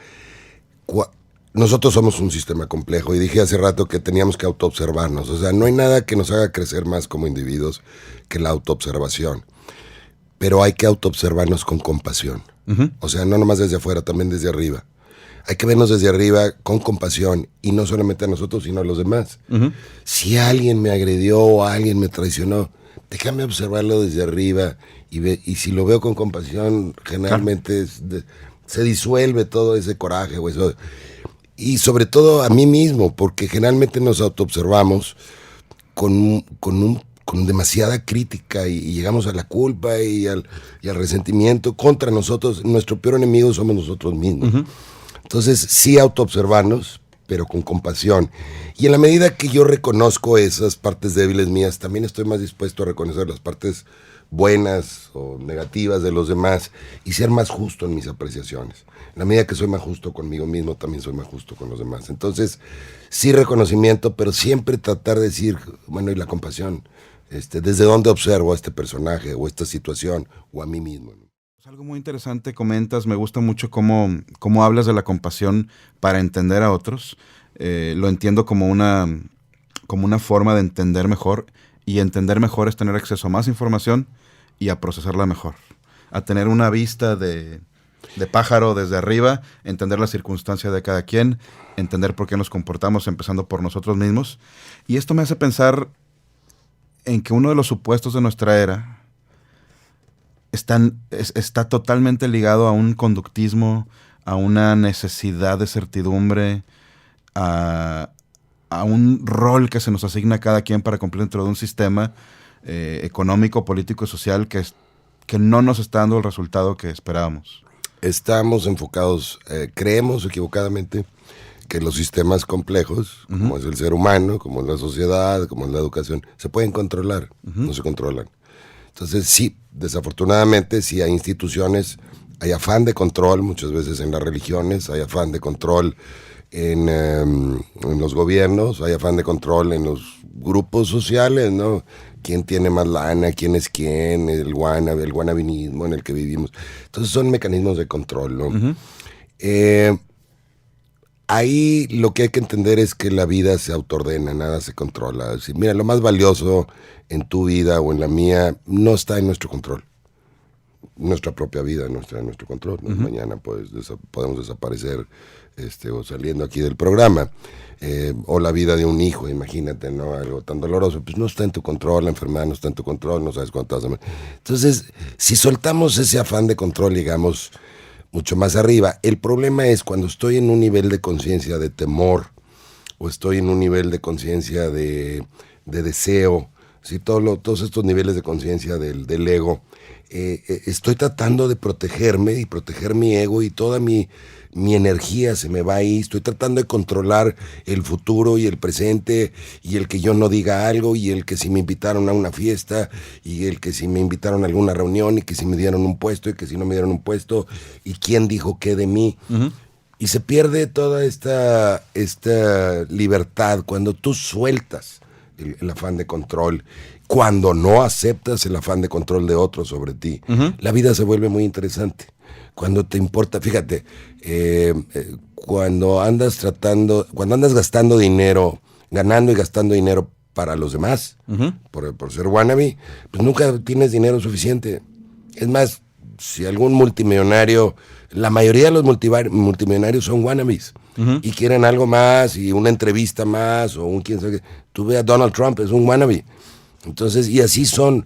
Nosotros somos un sistema complejo, y dije hace rato que teníamos que autoobservarnos. O sea, no hay nada que nos haga crecer más como individuos que la autoobservación. Pero hay que autoobservarnos con compasión. O sea, no nomás desde afuera, también desde arriba. Hay que vernos desde arriba con compasión, y no solamente a nosotros, sino a los demás. Si alguien me agredió o alguien me traicionó, déjame observarlo desde arriba, y si lo veo con compasión, generalmente se disuelve todo ese coraje o eso. Y sobre todo a mí mismo, porque generalmente nos autoobservamos con demasiada crítica, y llegamos a la culpa y al resentimiento contra nosotros. Nuestro peor enemigo somos nosotros mismos. Entonces, sí autoobservarnos, pero con compasión. Y en la medida que yo reconozco esas partes débiles mías, también estoy más dispuesto a reconocer las partes buenas o negativas de los demás, y ser más justo en mis apreciaciones. En la medida que soy más justo conmigo mismo, también soy más justo con los demás. Entonces, sí reconocimiento, pero siempre tratar de decir, bueno, y la compasión, desde dónde observo a este personaje o esta situación o a mí mismo. Algo muy interesante comentas, me gusta mucho cómo hablas de la compasión para entender a otros. Lo entiendo como una forma de entender mejor, y entender mejor es tener acceso a más información y a procesarla mejor. A tener una vista de pájaro desde arriba, entender la circunstancia de cada quien, entender por qué nos comportamos, empezando por nosotros mismos. Y esto me hace pensar en que uno de los supuestos de nuestra era está totalmente ligado a un conductismo, a una necesidad de certidumbre, a un rol que se nos asigna a cada quien para cumplir dentro de un sistema económico, político y social que no nos está dando el resultado que esperábamos. Estamos enfocados, creemos equivocadamente, que los sistemas complejos, como es el ser humano, como es la sociedad, como es la educación, se pueden controlar. No se controlan. Entonces, sí, desafortunadamente, sí hay instituciones, hay afán de control, muchas veces en las religiones, hay afán de control en los gobiernos, hay afán de control en los grupos sociales, ¿no? quién tiene más lana, quién es quién, el wannabinismo en el que vivimos. Entonces son mecanismos de control, ¿no? Ujú. Ahí lo que hay que entender es que la vida se autoordena, nada se controla. Es decir, mira, lo más valioso en tu vida o en la mía no está en nuestro control. Nuestra propia vida no está en nuestro control, ¿no? Mañana pues podemos desaparecer o saliendo aquí del programa. O la vida de un hijo, imagínate, ¿no? Algo tan doloroso, pues no está en tu control, la enfermedad no está en tu control, no sabes cuánto vas a morir. Entonces, si soltamos ese afán de control, llegamos mucho más arriba. El problema es cuando estoy en un nivel de conciencia de temor, o estoy en un nivel de conciencia de deseo, ¿sí? Todos estos niveles de conciencia del ego, estoy tratando de protegerme y proteger mi ego, y toda mi energía se me va ahí. Estoy tratando de controlar el futuro y el presente, y el que yo no diga algo, y el que si me invitaron a una fiesta, y el que si me invitaron a alguna reunión, y que si me dieron un puesto, y que si no me dieron un puesto, y quién dijo qué de mí. Uh-huh. Y se pierde toda esta libertad cuando tú sueltas el afán de control, cuando no aceptas el afán de control de otros sobre ti. Uh-huh. La vida se vuelve muy interesante. Cuando te importa, fíjate, cuando andas gastando dinero, ganando y gastando dinero para los demás, uh-huh, por ser wannabe, pues nunca tienes dinero suficiente. Es más, si algún multimillonario, la mayoría de los multimillonarios son wannabes, uh-huh, y quieren algo más, y una entrevista más, o un quién sabe qué. Tú ve a Donald Trump, es un wannabe. Entonces, y así son.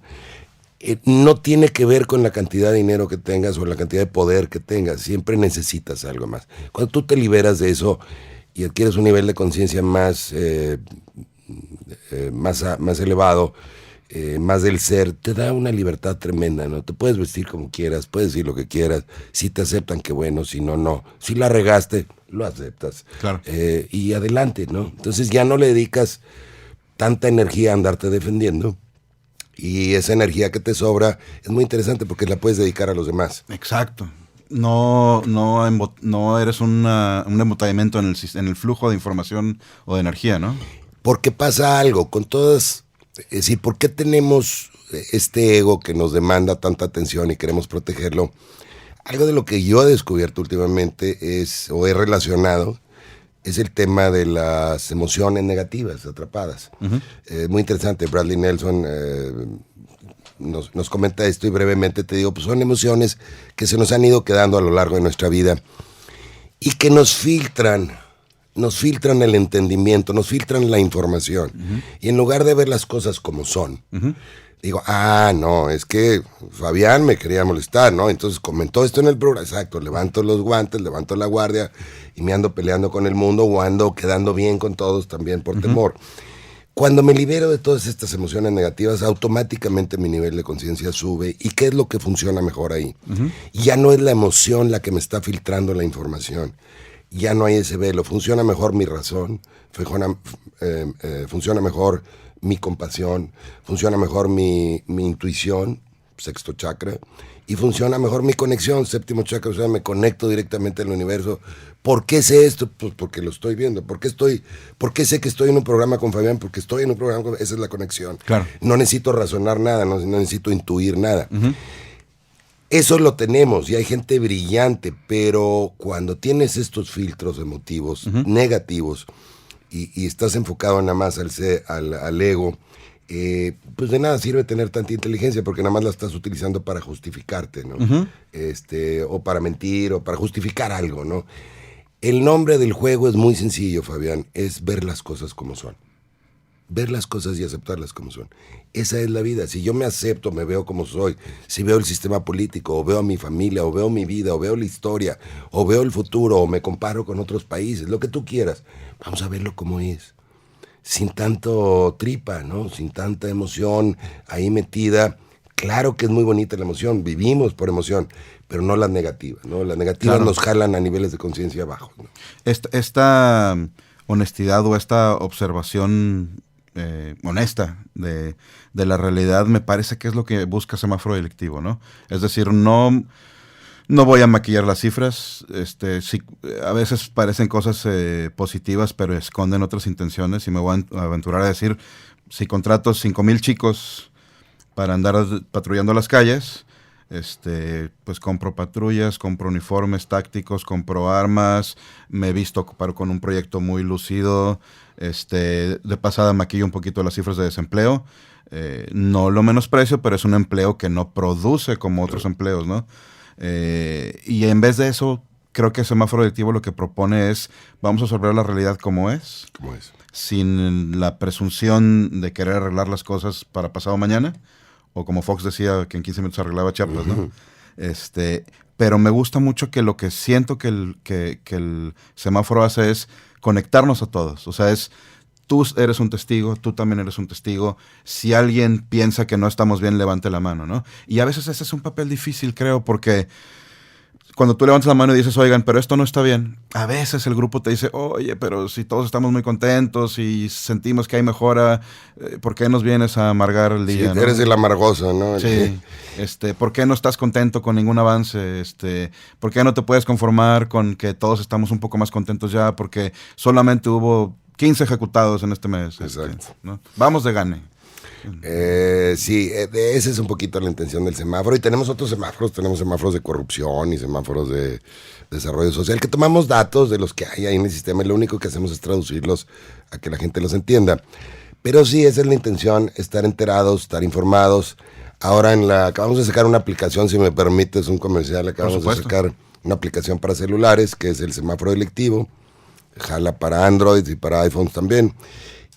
No tiene que ver con la cantidad de dinero que tengas o la cantidad de poder que tengas. Siempre necesitas algo más. Cuando tú te liberas de eso y adquieres un nivel de conciencia más elevado, más del ser, te da una libertad tremenda, ¿no? Te puedes vestir como quieras, puedes decir lo que quieras. Si te aceptan, qué bueno. Si no, no. Si la regaste, lo aceptas. Claro. Y adelante, ¿no? Entonces ya no le dedicas tanta energía a andarte defendiendo. Y esa energía que te sobra es muy interesante porque la puedes dedicar a los demás. Exacto. No eres un embotellamiento en el flujo de información o de energía, ¿no? Porque pasa algo con todas. Es decir, ¿por qué tenemos este ego que nos demanda tanta atención y queremos protegerlo? Algo de lo que yo he descubierto últimamente he relacionado, es el tema de las emociones negativas atrapadas. Uh-huh. Muy interesante. Bradley Nelson nos comenta esto, y brevemente te digo, pues son emociones que se nos han ido quedando a lo largo de nuestra vida y que nos filtran el entendimiento, nos filtran la información. Uh-huh. Y en lugar de ver las cosas como son, uh-huh, digo, no, es que Fabián me quería molestar, ¿no? Entonces comentó esto en el programa. Exacto, levanto los guantes, levanto la guardia y me ando peleando con el mundo, o ando quedando bien con todos también por, uh-huh, temor. Cuando me libero de todas estas emociones negativas, automáticamente mi nivel de conciencia sube. ¿Y qué es lo que funciona mejor ahí? Uh-huh. Ya no es la emoción la que me está filtrando la información. Ya no hay ese velo. Funciona mejor mi razón, funciona mejor mi compasión, funciona mejor mi intuición, sexto chakra, y funciona mejor mi conexión, séptimo chakra. O sea, me conecto directamente al universo. ¿Por qué sé esto? Pues porque lo estoy viendo. ¿Por qué sé que estoy en un programa con Fabián? Porque estoy en un programa con... Esa es la conexión. Claro. No necesito razonar nada, no necesito intuir nada. Uh-huh. Eso lo tenemos, y hay gente brillante, pero cuando tienes estos filtros emotivos, uh-huh, negativos, y estás enfocado nada más al ego, pues de nada sirve tener tanta inteligencia, porque nada más la estás utilizando para justificarte, ¿no? Uh-huh. O para mentir, o para justificar algo, ¿no? El nombre del juego es muy sencillo, Fabián, es ver las cosas como son. Ver las cosas y aceptarlas como son. Esa es la vida. Si yo me acepto, me veo como soy, si veo el sistema político, o veo a mi familia, o veo mi vida, o veo la historia, o veo el futuro, o me comparo con otros países, lo que tú quieras, vamos a verlo como es. Sin tanto tripa, ¿no? Sin tanta emoción ahí metida. Claro que es muy bonita la emoción, vivimos por emoción, pero no las negativas, ¿no? Las negativas, claro, nos jalan a niveles de conciencia bajos, ¿no? Esta honestidad o esta observación honesta de la realidad me parece que es lo que busca Semáforo Delictivo, ¿no? Es decir, no voy a maquillar las cifras, sí, a veces parecen cosas positivas, pero esconden otras intenciones, y me voy a aventurar a decir, si contrato 5,000 chicos para andar patrullando las calles, pues compro patrullas, compro uniformes tácticos, compro armas, me he visto con un proyecto muy lucido, de pasada maquillo un poquito las cifras de desempleo, no lo menosprecio, pero es un empleo que no produce como otros empleos, ¿no? Y en vez de eso, creo que Semáforo Delictivo lo que propone es, vamos a observar la realidad como es, sin la presunción de querer arreglar las cosas para pasado mañana, o como Fox decía, que en 15 minutos arreglaba Chiapas, ¿no? Pero me gusta mucho que lo que siento que el semáforo hace es conectarnos a todos. O sea, tú eres un testigo, tú también eres un testigo. Si alguien piensa que no estamos bien, levante la mano, ¿no? Y a veces ese es un papel difícil, creo, porque cuando tú levantas la mano y dices, oigan, pero esto no está bien, a veces el grupo te dice, oye, pero si todos estamos muy contentos y sentimos que hay mejora, ¿por qué nos vienes a amargar el día? Sí, eres el amargoso, ¿no? Sí, ¿por qué no estás contento con ningún avance? ¿Por qué no te puedes conformar con que todos estamos un poco más contentos ya? Porque solamente hubo 15 ejecutados en este mes. Exacto. ¿No? Vamos de gane. Sí, esa es un poquito la intención del semáforo. Y tenemos otros semáforos, tenemos semáforos de corrupción y semáforos de desarrollo social, que tomamos datos de los que hay ahí en el sistema y lo único que hacemos es traducirlos a que la gente los entienda. Pero sí, esa es la intención, estar enterados, estar informados. Ahora acabamos de sacar una aplicación, si me permites un comercial, acabamos de sacar una aplicación para celulares, que es el semáforo delictivo, jala para Android y para iPhones también,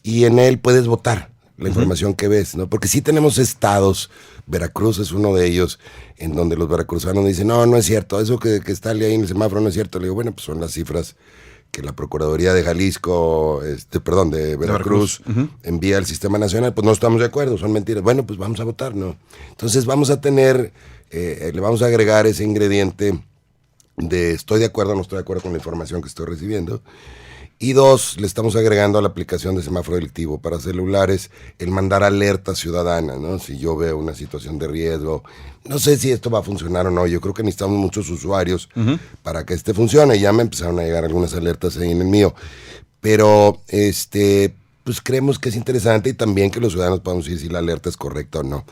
y en él puedes votar la información que ves, ¿no? Porque sí tenemos estados, Veracruz es uno de ellos, en donde los veracruzanos dicen, no es cierto, eso que está ahí en el semáforo no es cierto. Le digo, bueno, pues son las cifras que la Procuraduría de Jalisco, de Veracruz, envía al Sistema Nacional. Pues no estamos de acuerdo, son mentiras. Bueno, pues vamos a votar, ¿no? Entonces vamos a tener, le vamos a agregar ese ingrediente de estoy de acuerdo o no estoy de acuerdo con la información que estoy recibiendo. Y 2, le estamos agregando a la aplicación de semáforo delictivo para celulares el mandar alerta ciudadana, ¿no? Si yo veo una situación de riesgo, no sé si esto va a funcionar o no, yo creo que necesitamos muchos usuarios para que funcione. Ya me empezaron a llegar algunas alertas ahí en el mío, pero pues creemos que es interesante y también que los ciudadanos podamos decir si la alerta es correcta o no.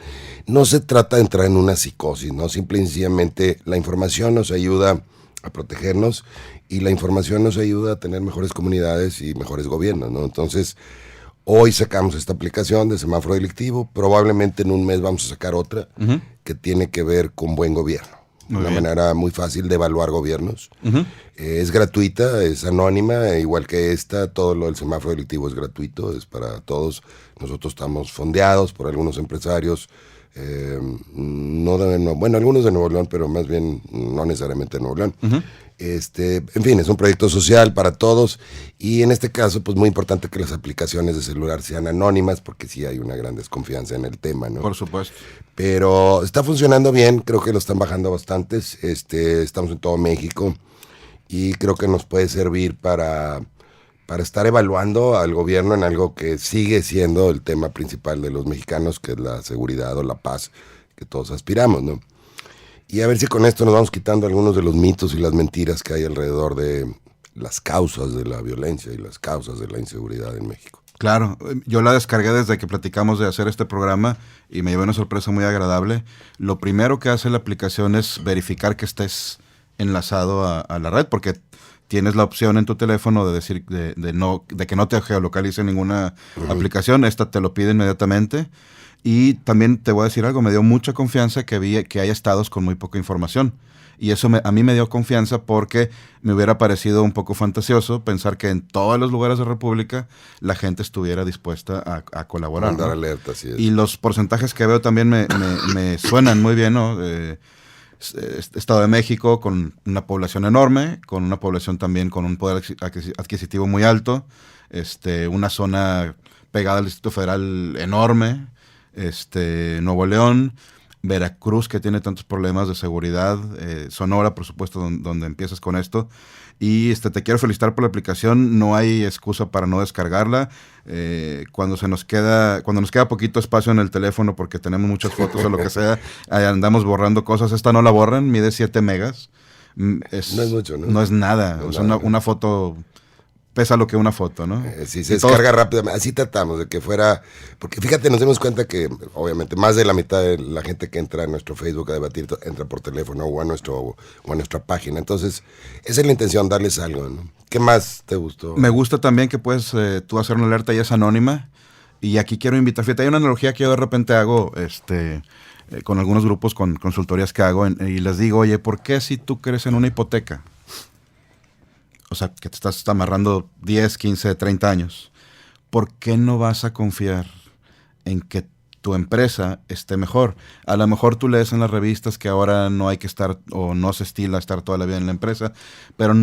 No se trata de entrar en una psicosis, ¿no? Simple y sencillamente la información nos ayuda a protegernos y la información nos ayuda a tener mejores comunidades y mejores gobiernos, ¿no? Entonces, hoy sacamos esta aplicación de semáforo delictivo, probablemente en un mes vamos a sacar otra que tiene que ver con buen gobierno. Una manera muy fácil de evaluar gobiernos. Es gratuita, es anónima, igual que esta, todo lo del semáforo delictivo es gratuito, es para todos. Nosotros estamos fondeados por algunos empresarios, algunos de Nuevo León, pero más bien no necesariamente de Nuevo León. En fin, es un proyecto social para todos y en este caso, pues muy importante que las aplicaciones de celular sean anónimas porque sí hay una gran desconfianza en el tema, ¿no? Por supuesto. Pero está funcionando bien, creo que lo están bajando bastantes, estamos en todo México y creo que nos puede servir para estar evaluando al gobierno en algo que sigue siendo el tema principal de los mexicanos, que es la seguridad o la paz que todos aspiramos, ¿no? Y a ver si con esto nos vamos quitando algunos de los mitos y las mentiras que hay alrededor de las causas de la violencia y las causas de la inseguridad en México. Claro, yo la descargué desde que platicamos de hacer este programa y me llevé una sorpresa muy agradable. Lo primero que hace la aplicación es verificar que estés enlazado a la red, porque tienes la opción en tu teléfono de decir de que no te geolocalice ninguna aplicación. Esta te lo pide inmediatamente. Y también te voy a decir algo, me dio mucha confianza que hay estados con muy poca información. Y eso a mí me dio confianza porque me hubiera parecido un poco fantasioso pensar que en todos los lugares de la República la gente estuviera dispuesta a colaborar. Mandar ¿no? alerta, así es. Y los porcentajes que veo también me suenan muy bien, ¿no? Estado de México con una población enorme, con una población también con un poder adquisitivo muy alto, una zona pegada al Distrito Federal enorme, Nuevo León, Veracruz, que tiene tantos problemas de seguridad, Sonora, por supuesto, donde empiezas con esto. Y te quiero felicitar por la aplicación, no hay excusa para no descargarla. Cuando nos queda poquito espacio en el teléfono porque tenemos muchas fotos o lo que sea, andamos borrando cosas. Esta no la borran, mide 7 megas. No es mucho, ¿no? No es nada. No, o sea, una foto pesa lo que una foto, ¿no? Sí, se descarga rápidamente. Así tratamos de que fuera, porque fíjate, nos dimos cuenta que obviamente más de la mitad de la gente que entra a nuestro Facebook a debatir entra por teléfono o a nuestra página. Entonces, esa es la intención, darles algo, ¿no? ¿Qué más te gustó? Me gusta también que puedes tú hacer una alerta y es anónima. Y aquí quiero invitar, fíjate, hay una analogía que yo de repente hago con algunos grupos, con consultorías que hago, y les digo, oye, ¿por qué si tú crees en una hipoteca? O sea, que te estás amarrando 10, 15, 30 años. ¿Por qué no vas a confiar en que tu empresa esté mejor? A lo mejor tú lees en las revistas que ahora no hay que estar, o no se estila estar toda la vida en la empresa, pero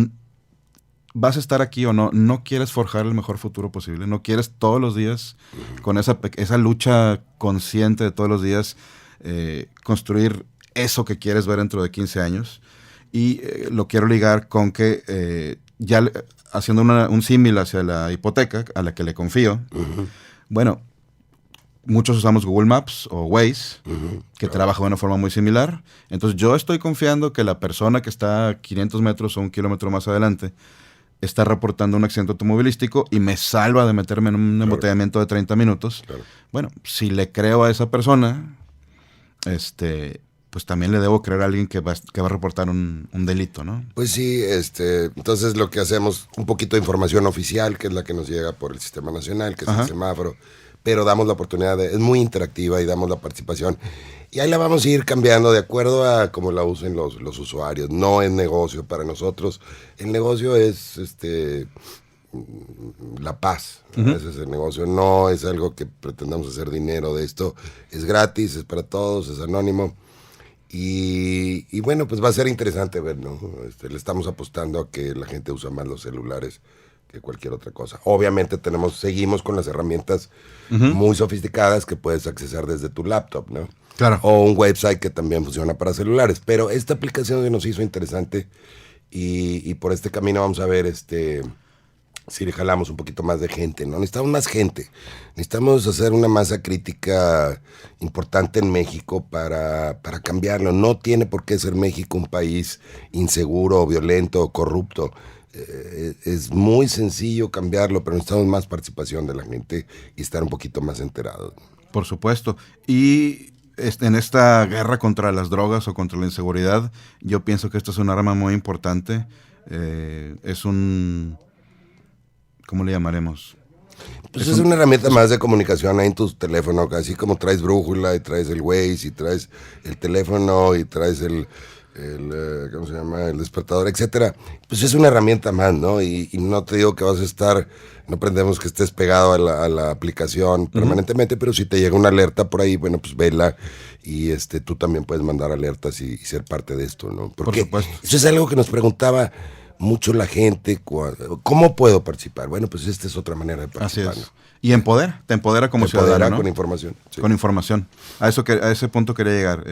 vas a estar aquí o no, no quieres forjar el mejor futuro posible, no quieres todos los días, con esa lucha consciente de todos los días, construir eso que quieres ver dentro de 15 años. Y lo quiero ligar con que ya haciendo un símil hacia la hipoteca, a la que le confío, bueno, muchos usamos Google Maps o Waze, que trabaja de una forma muy similar. Entonces yo estoy confiando que la persona que está a 500 metros o 1 kilómetro más adelante está reportando un accidente automovilístico y me salva de meterme en un embotellamiento de 30 minutos. Claro. Bueno, si le creo a esa persona, pues también le debo creer a alguien que va a reportar un delito, ¿no? Pues sí, entonces lo que hacemos, un poquito de información oficial, que es la que nos llega por el Sistema Nacional, que es el semáforo, pero damos la oportunidad, es muy interactiva y damos la participación. Y ahí la vamos a ir cambiando de acuerdo a cómo la usen los usuarios. No es negocio para nosotros. El negocio es la paz. Ese es el negocio. No es algo que pretendamos hacer dinero de esto. Es gratis, es para todos, es anónimo. Y bueno, pues va a ser interesante ver, ¿no? Le estamos apostando a que la gente usa más los celulares que cualquier otra cosa. Obviamente seguimos con las herramientas muy sofisticadas que puedes accesar desde tu laptop, ¿no? Claro. O un website que también funciona para celulares. Pero esta aplicación se nos hizo interesante y por este camino vamos a ver si le jalamos un poquito más de gente, ¿no? Necesitamos más gente. Necesitamos hacer una masa crítica importante en México para cambiarlo. No tiene por qué ser México un país inseguro, violento o corrupto. Es muy sencillo cambiarlo, pero necesitamos más participación de la gente y estar un poquito más enterados. Por supuesto. Y en esta guerra contra las drogas o contra la inseguridad, yo pienso que esto es un arma muy importante. ¿Cómo le llamaremos? Pues es una herramienta más de comunicación ahí en tu teléfono, así como traes brújula y traes el Waze y traes el teléfono y traes ¿cómo se llama? El despertador, etcétera. Pues es una herramienta más, ¿no? Y no te digo que vas a estar, no pretendemos que estés pegado a la aplicación permanentemente, pero si te llega una alerta por ahí, bueno, pues vela y tú también puedes mandar alertas y ser parte de esto, ¿no? Porque por supuesto. Eso es algo que nos preguntaba mucho la gente, ¿cómo puedo participar? Bueno, pues esta es otra manera de participar. Así es. Y te empodera como ciudadano, ¿no? Con información. Sí. Con información. A ese punto quería llegar.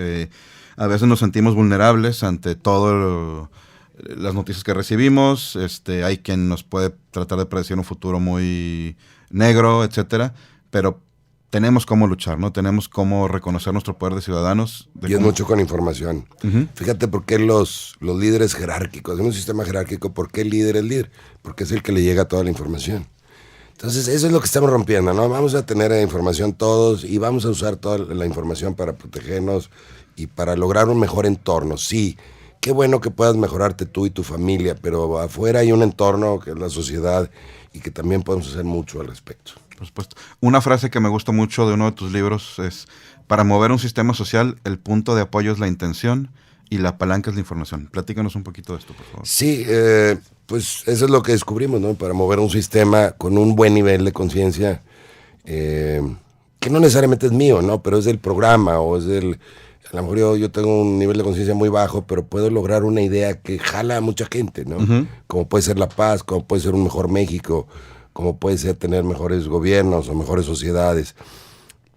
A veces nos sentimos vulnerables ante todo las noticias que recibimos. Hay quien nos puede tratar de predecir un futuro muy negro, etcétera, pero tenemos cómo luchar, ¿no? Tenemos cómo reconocer nuestro poder de ciudadanos. Y es mucho con información. Fíjate por qué los líderes jerárquicos, en un sistema jerárquico, ¿por qué el líder es líder? Porque es el que le llega toda la información. Entonces, eso es lo que estamos rompiendo, ¿no? Vamos a tener información todos y vamos a usar toda la información para protegernos y para lograr un mejor entorno. Sí, qué bueno que puedas mejorarte tú y tu familia, pero afuera hay un entorno que es la sociedad y que también podemos hacer mucho al respecto. Por supuesto. Una frase que me gusta mucho de uno de tus libros es: para mover un sistema social, el punto de apoyo es la intención y la palanca es la información. Platícanos un poquito de esto, por favor. Sí, pues eso es lo que descubrimos, ¿no? Para mover un sistema con un buen nivel de conciencia, que no necesariamente es mío, ¿no? Pero es del programa o es del... A lo mejor yo tengo un nivel de conciencia muy bajo, pero puedo lograr una idea que jala a mucha gente, ¿no? Como puede ser la paz, como puede ser un mejor México, como puede ser tener mejores gobiernos o mejores sociedades.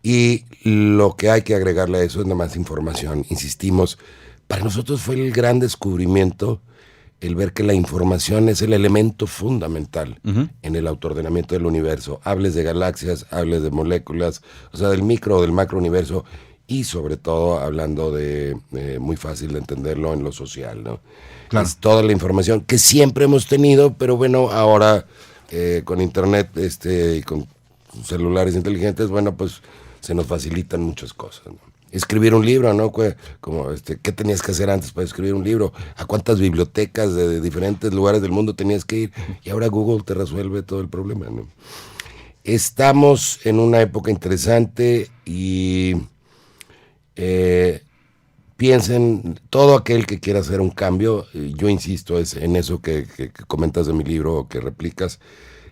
Y lo que hay que agregarle a eso es nada más información. Insistimos, para nosotros fue el gran descubrimiento el ver que la información es el elemento fundamental en el autoordenamiento del universo. Hables de galaxias, hables de moléculas, o sea, del micro o del macro universo, y sobre todo hablando de muy fácil de entenderlo en lo social, ¿no? Claro. Es toda la información que siempre hemos tenido, pero bueno, ahora con internet y con celulares inteligentes, bueno, pues se nos facilitan muchas cosas, ¿no? Escribir un libro, ¿no? Como ¿qué tenías que hacer antes para escribir un libro? ¿A cuántas bibliotecas de diferentes lugares del mundo tenías que ir? Y ahora Google te resuelve todo el problema, ¿no? Estamos en una época interesante y piensen, todo aquel que quiera hacer un cambio, yo insisto es en eso que comentas de mi libro o que replicas,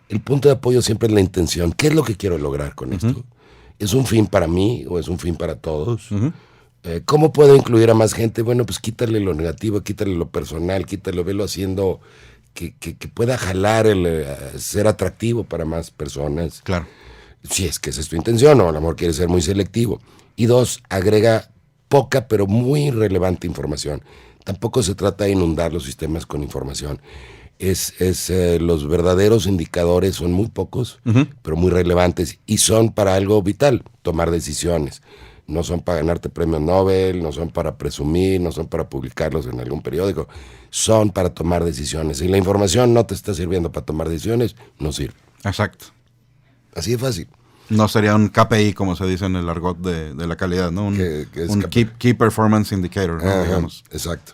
el punto de apoyo siempre es la intención. ¿Qué es lo que quiero lograr con esto? ¿Es un fin para mí o es un fin para todos? ¿Cómo puedo incluir a más gente? Bueno, pues quítale lo negativo, quítale lo personal, quítale, velo haciendo que pueda jalar ser atractivo para más personas. Claro. Si es que esa es tu intención, o a lo mejor quieres ser muy selectivo. Y 2, agrega poca pero muy relevante información. Tampoco se trata de inundar los sistemas con información. Los verdaderos indicadores son muy pocos, pero muy relevantes y son para algo vital, tomar decisiones. No son para ganarte premios Nobel, no son para presumir, no son para publicarlos en algún periódico, son para tomar decisiones. Si la información no te está sirviendo para tomar decisiones, no sirve. Exacto. Así de fácil. No sería un KPI, como se dice en el argot de la calidad, ¿no? Un key Performance Indicator, ¿no? Digamos. Exacto.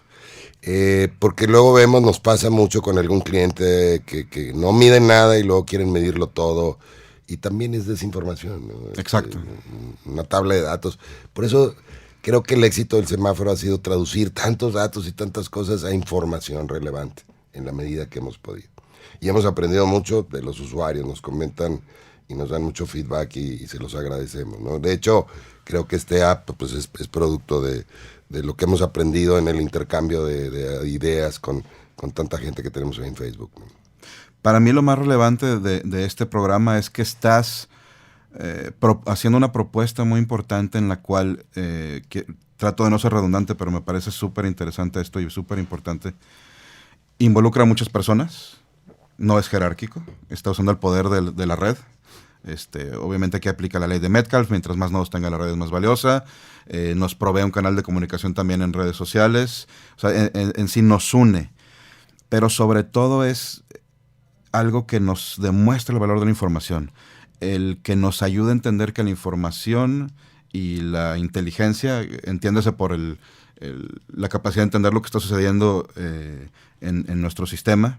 Porque luego vemos, nos pasa mucho con algún cliente que no mide nada y luego quieren medirlo todo. Y también es desinformación, ¿no? Exacto. Una tabla de datos. Por eso creo que el éxito del semáforo ha sido traducir tantos datos y tantas cosas a información relevante en la medida que hemos podido. Y hemos aprendido mucho de los usuarios, nos comentan y nos dan mucho feedback y se los agradecemos, ¿no? De hecho, creo que este app pues es producto de lo que hemos aprendido en el intercambio de ideas con tanta gente que tenemos ahí en Facebook, ¿no? Para mí lo más relevante de este programa es que estás haciendo una propuesta muy importante en la cual, trato de no ser redundante, pero me parece súper interesante esto y súper importante, involucra a muchas personas, no es jerárquico, está usando el poder de la red. Obviamente aquí aplica la ley de Metcalfe, mientras más nodos tenga la red es más valiosa, nos provee un canal de comunicación también en redes sociales, o sea, en sí nos une, pero sobre todo es algo que nos demuestra el valor de la información, el que nos ayude a entender que la información y la inteligencia, entiéndase por la capacidad de entender lo que está sucediendo en nuestro sistema,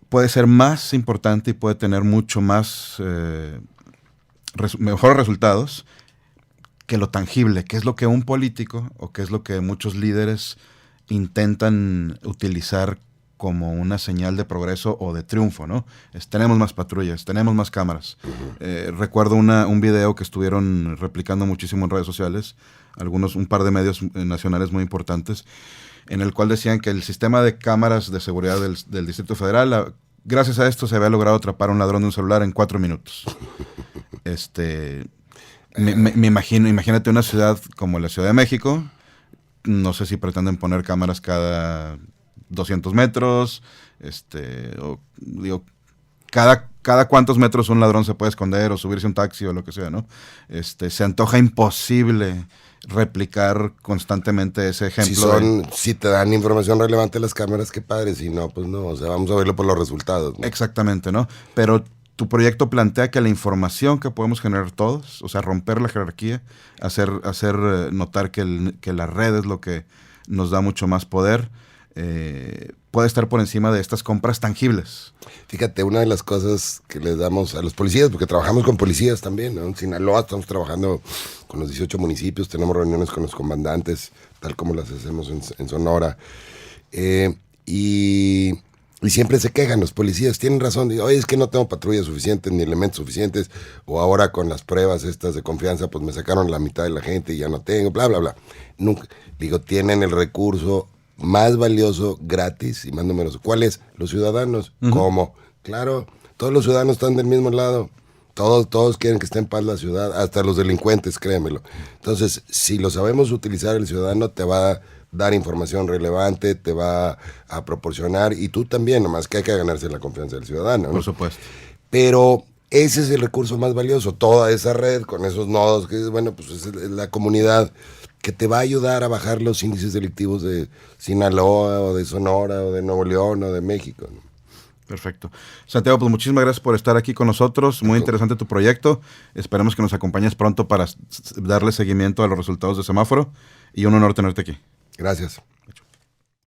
puede ser más importante y puede tener mucho más mejores resultados que lo tangible, que es lo que un político o que es lo que muchos líderes intentan utilizar como una señal de progreso o de triunfo, ¿no? Tenemos más patrullas, tenemos más cámaras. Recuerdo un video que estuvieron replicando muchísimo en redes sociales, un par de medios nacionales muy importantes, en el cual decían que el sistema de cámaras de seguridad del Distrito Federal, gracias a esto se había logrado atrapar a un ladrón de un celular en 4 minutos. Me imagínate una ciudad como la Ciudad de México, no sé si pretenden poner cámaras cada 200 metros, cada cuántos metros un ladrón se puede esconder o subirse a un taxi o lo que sea, ¿no? Se antoja imposible replicar constantemente ese ejemplo. Si te dan información relevante las cámaras, qué padre, si no, pues no, o sea, vamos a verlo por los resultados, ¿no? Exactamente, ¿no? Pero tu proyecto plantea que la información que podemos generar todos, o sea, romper la jerarquía, hacer notar que la red es lo que nos da mucho más poder, puede estar por encima de estas compras tangibles. Fíjate, una de las cosas que les damos a los policías, porque trabajamos con policías también, ¿no? En Sinaloa estamos trabajando con los 18 municipios, tenemos reuniones con los comandantes, tal como las hacemos en Sonora, y siempre se quejan los policías, tienen razón, dicen, oye, es que no tengo patrullas suficientes ni elementos suficientes, o ahora con las pruebas estas de confianza, pues me sacaron la mitad de la gente y ya no tengo, bla, bla, bla. Nunca, digo, tienen el recurso más valioso gratis y más numeroso. ¿Cuál es? Los ciudadanos. ¿Cómo? Claro, todos los ciudadanos están del mismo lado. Todos quieren que esté en paz la ciudad, hasta los delincuentes, créemelo. Entonces, si lo sabemos utilizar, el ciudadano te va a dar información relevante, te va a proporcionar, y tú también, nomás que hay que ganarse la confianza del ciudadano, ¿no? Por supuesto. Pero ese es el recurso más valioso, toda esa red con esos nodos, que bueno, pues es la comunidad que te va a ayudar a bajar los índices delictivos de Sinaloa o de Sonora o de Nuevo León o de México, ¿no? Perfecto. Santiago, pues muchísimas gracias por estar aquí con nosotros. Muy interesante tu proyecto. Esperemos que nos acompañes pronto para darle seguimiento a los resultados de Semáforo. Y un honor tenerte aquí. Gracias.